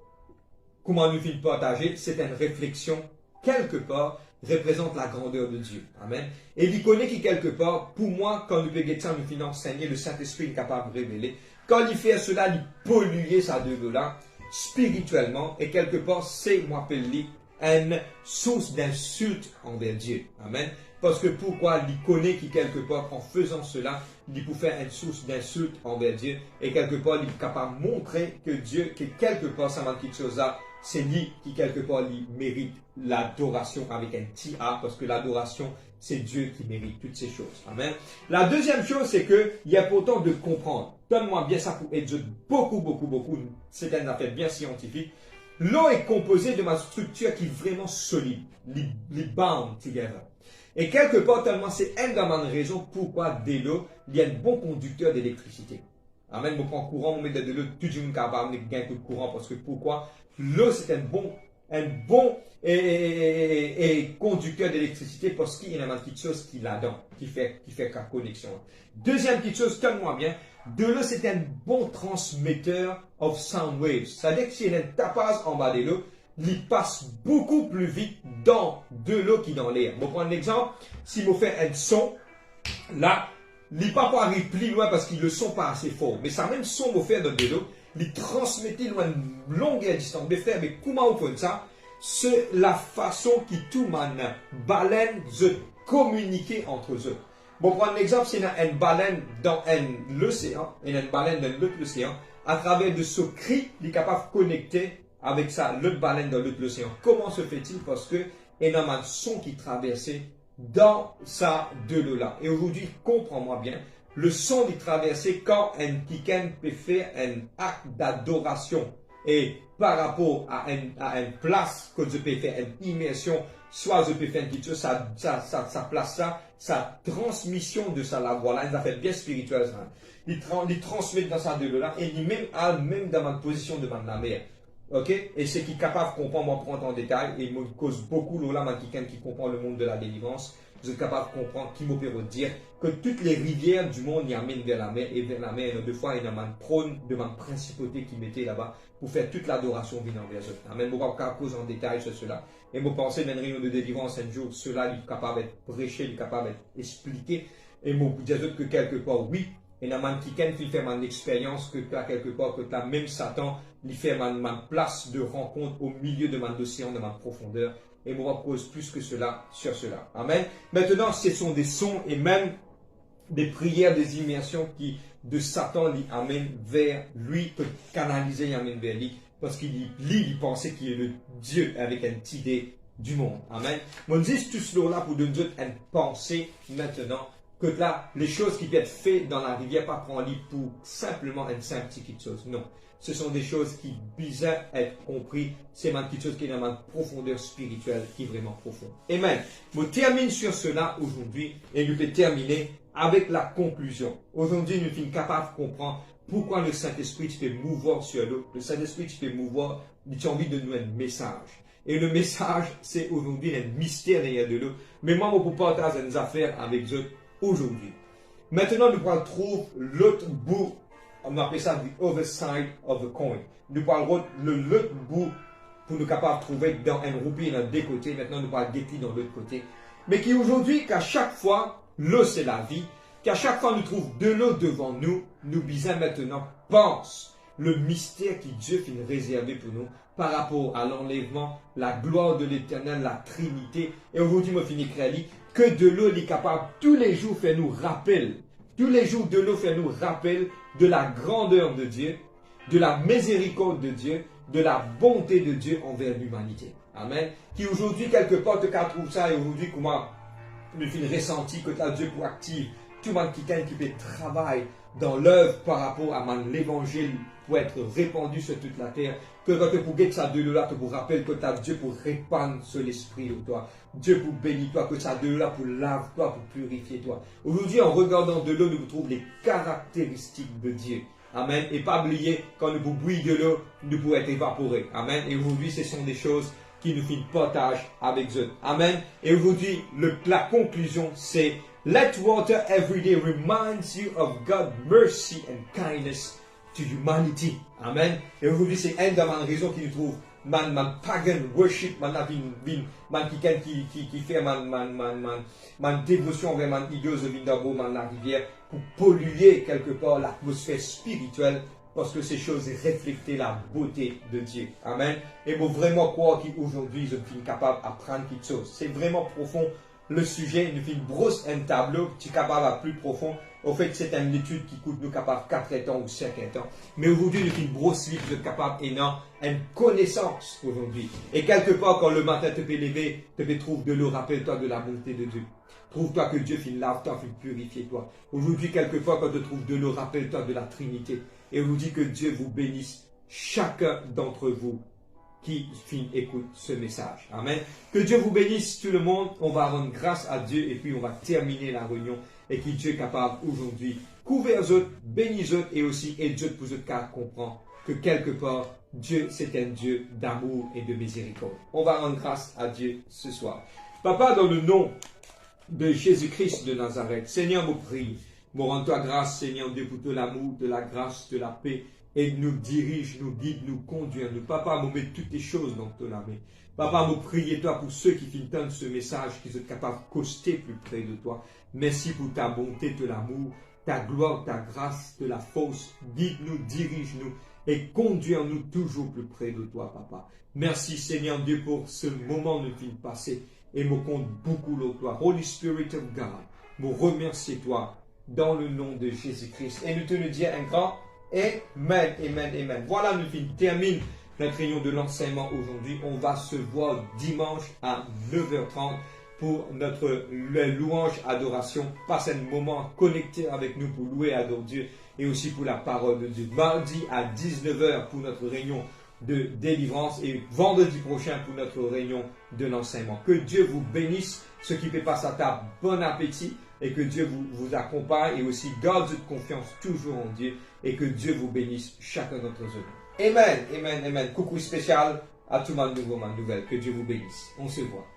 comment nous fait partager, c'est une réflexion, quelque part, représente la grandeur de Dieu. Amen. Et il connaît qui, quelque part, pour moi, quand nous pouvons ça, nous finissons enseigner, le Saint-Esprit est capable de révéler. Quand il fait cela, il pollue sa degré-là, spirituellement, et quelque part, c'est, moi, une source d'insulte envers Dieu. Amen. Parce que pourquoi il connaît qui, quelque part, en faisant cela, il peut faire une source d'insulte envers Dieu, et quelque part, il est capable de montrer que Dieu, que quelque part, ça m'a quelque chose là, c'est lui qui, quelque part, lui mérite l'adoration avec un petit A, parce que l'adoration, c'est Dieu qui mérite toutes ces choses. Amen. La deuxième chose, c'est que il est important de comprendre. Donne-moi bien ça pour être beaucoup. C'est une affaire bien scientifique. L'eau est composée de ma structure qui est vraiment solide, les bound together. Et quelque part, tellement c'est une des raisons pourquoi de l'eau, il y a un bon conducteur d'électricité. Amen. On prend courant, on met de l'eau, tout le monde capable de gagner tout le courant parce que pourquoi? L'eau, c'est un bon conducteur d'électricité parce qu'il y a une petite chose qui là-dedans, qui fait la connexion. Deuxième petite chose, tenez-moi bien, de l'eau, c'est un bon transmetteur of sound waves. C'est-à-dire que s'il y a un tapage en bas de l'eau, il passe beaucoup plus vite dans de l'eau qui dans l'air. On prend un exemple, si je fais un son, là, il ne pas aller plus loin parce qu'il le son pas assez fort. Mais ça même son vous faire dans de l'eau, il transmettait loin une longue distance. Mais frère, mais comment on fait ça? C'est la façon qui tout man baleine de communiquer entre eux. Bon, prendre un exemple, c'est une baleine dans l'océan, et une baleine dans l'autre océan, à travers de ce cri, il est capable de connecter avec ça, l'autre baleine dans l'autre océan. Comment se fait-il? Parce que il y a un son qui traversait dans ça de l'eau là. Et aujourd'hui, comprends-moi bien, le son qui traversait quand un piquant peut faire un acte d'adoration et par rapport à une place que je peux faire une immersion, soit je peux faire une petite chose, ça place ça, sa transmission de ça là, voilà, une affaire bien spirituelle ça. Il transmet dans ça de l'eau là et il même dans ma position devant la mer. Ok? Et c'est qui est capable de comprendre, moi, prendre en détail, et il me cause beaucoup, là, quelqu'un qui comprend le monde de la délivrance, je suis capable de comprendre, qui m'opère dire que toutes les rivières du monde y amènent vers la mer, et vers la mer, deux fois, il y a un trône de ma principauté qui mettait là-bas, pour faire toute l'adoration venant vers eux. Amen. Je ne vais pas cause en détail sur cela. Et je pense que dans une réunion de délivrance, un jour, cela, il est capable d'être prêché, il est capable d'être expliqué, et je vous dis que quelque part, oui, et il y a un qui fait mon expérience que quelque part, que là, même Satan, il fait ma place de rencontre au milieu de mon océan, de ma profondeur. Et moi, cause plus que cela sur cela. Amen. Maintenant, ce sont des sons et même des prières, des immersions qui, de Satan, l'y amènent vers lui, que canaliser, il amène vers lui. Parce qu'il il pensait qu'il est le Dieu avec une petite idée du monde. Amen. On dit tout cela pour donner une pensée maintenant. Que là, les choses qui peuvent être faites dans la rivière, pas prendre pour simplement une simple petite chose. Non. Ce sont des choses qui bizarres à être compris. C'est une petite chose qui est dans une profondeur spirituelle qui est vraiment profonde. Amen. Je termine sur cela aujourd'hui et je vais terminer avec la conclusion. Aujourd'hui, nous sommes capables de comprendre pourquoi le Saint-Esprit fait mouvoir sur l'eau. Le Saint-Esprit fait mouvoir, il a envie de nous un message. Et le message, c'est aujourd'hui un mystère derrière de l'eau. Mais moi, je peux partager des affaires avec eux aujourd'hui. Maintenant, nous allons trouver l'autre bout, on appelle ça the other side of the coin. Nous parlons l'autre bout pour nous capables de trouver dans un roupie dans deux côtés. Maintenant, nous allons guetter dans l'autre côté. Mais qui aujourd'hui, qu'à chaque fois, l'eau c'est la vie, qu'à chaque fois nous trouvons de l'eau devant nous, nous bisons maintenant pense. le mystère qui Dieu finit réservé pour nous par rapport à l'enlèvement, la gloire de l'Éternel, la Trinité. Et aujourd'hui, je finis créer que de l'eau est capable tous les jours faire nous rappel. Tous les jours de l'eau fait nous rappel de la grandeur de Dieu, de la miséricorde de Dieu, de la bonté de Dieu envers l'humanité. Amen. Qui aujourd'hui, quelque part, te trouve ça et aujourd'hui, comment nous fin ressenti que Dieu pour active tout le monde qui peut travailler dans l'œuvre par rapport à l'évangile pour être répandu sur toute la terre. Que quand tu pour guetter ça de là, tu pour rappeler que tu as Dieu pour répandre sur l'esprit de toi. Dieu pour bénir toi, que ça de là pour laver toi, pour purifier toi. Aujourd'hui, en regardant de l'eau, nous trouvons les caractéristiques de Dieu. Amen. Et pas oublier, quand nous bouillons de l'eau, nous pouvons être évaporés. Amen. Et aujourd'hui, ce sont des choses qui nous font partage avec eux. Amen. Et aujourd'hui, la conclusion, c'est let water every day reminds you of God's mercy and kindness to humanity. Amen. Et aujourd'hui, c'est une des raisons qui nous trouve man pagan worship, man qui fait man dévotion vers man idiot de Vindabo, man la rivière, pour polluer quelque part l'atmosphère spirituelle, parce que ces choses reflètent la beauté de Dieu. Amen. Et moi vraiment croire qu'aujourd'hui, je suis capable d'apprendre quelque chose. C'est vraiment profond. Le sujet, nous fait une brosse, un tableau, tu es capable à plus profond. Au fait, c'est une étude qui coûte nous capable 4 ans ou 5 ans. Mais aujourd'hui, nous fait une brosse livre, vous êtes capable énorme, une connaissance aujourd'hui. Et quelque part, quand le matin te peut lever, te peut trouver de l'eau, rappelle-toi de la bonté de Dieu. Trouve-toi que Dieu fait lave-toi, fait purifier toi. Aujourd'hui, quelquefois, quand tu trouves de l'eau, rappelle-toi de la Trinité. Et vous dit que Dieu vous bénisse, chacun d'entre vous qui écoute ce message. Amen. Que Dieu vous bénisse tout le monde. On va rendre grâce à Dieu et puis on va terminer la réunion. Et que Dieu est capable aujourd'hui, couvrir eux, bénir eux et aussi aider eux pour eux car comprendre que quelque part, Dieu c'est un Dieu d'amour et de miséricorde. On va rendre grâce à Dieu ce soir. Papa, dans le nom de Jésus-Christ de Nazareth, Seigneur, me prie. Moi, rends-toi grâce, Seigneur Dieu, pour de l'amour, de la grâce, de la paix. Et nous dirige, nous guide, nous conduit. Nous, Papa, nous met toutes les choses dans ton main. Papa, nous prie toi pour ceux qui finissent ce message, qui sont capables de coster plus près de toi. Merci pour ta bonté, de l'amour, ta gloire, ta grâce, de la force. Guide-nous, dirige-nous et conduis-nous toujours plus près de toi, Papa. Merci, Seigneur Dieu, pour ce moment nous finissons passé. Et me compte beaucoup de toi. Holy Spirit of God, me remercie toi dans le nom de Jésus-Christ. Et nous te le disons un grand Amen, Amen, Amen. Voilà, nous terminons notre réunion de l'enseignement aujourd'hui. On va se voir dimanche à 9h30 pour notre louange adoration. Passez un moment connecté avec nous pour louer et adorer Dieu et aussi pour la parole de Dieu. Mardi à 19h pour notre réunion de délivrance et vendredi prochain pour notre réunion de l'enseignement. Que Dieu vous bénisse, ceux qui peut passer à table, bon appétit et que Dieu vous accompagne et aussi garde votre confiance toujours en Dieu et que Dieu vous bénisse chacun d'entre eux. Amen, Amen, Amen. Coucou spécial à tout le monde nouveau, ma nouvelle. Que Dieu vous bénisse. On se voit.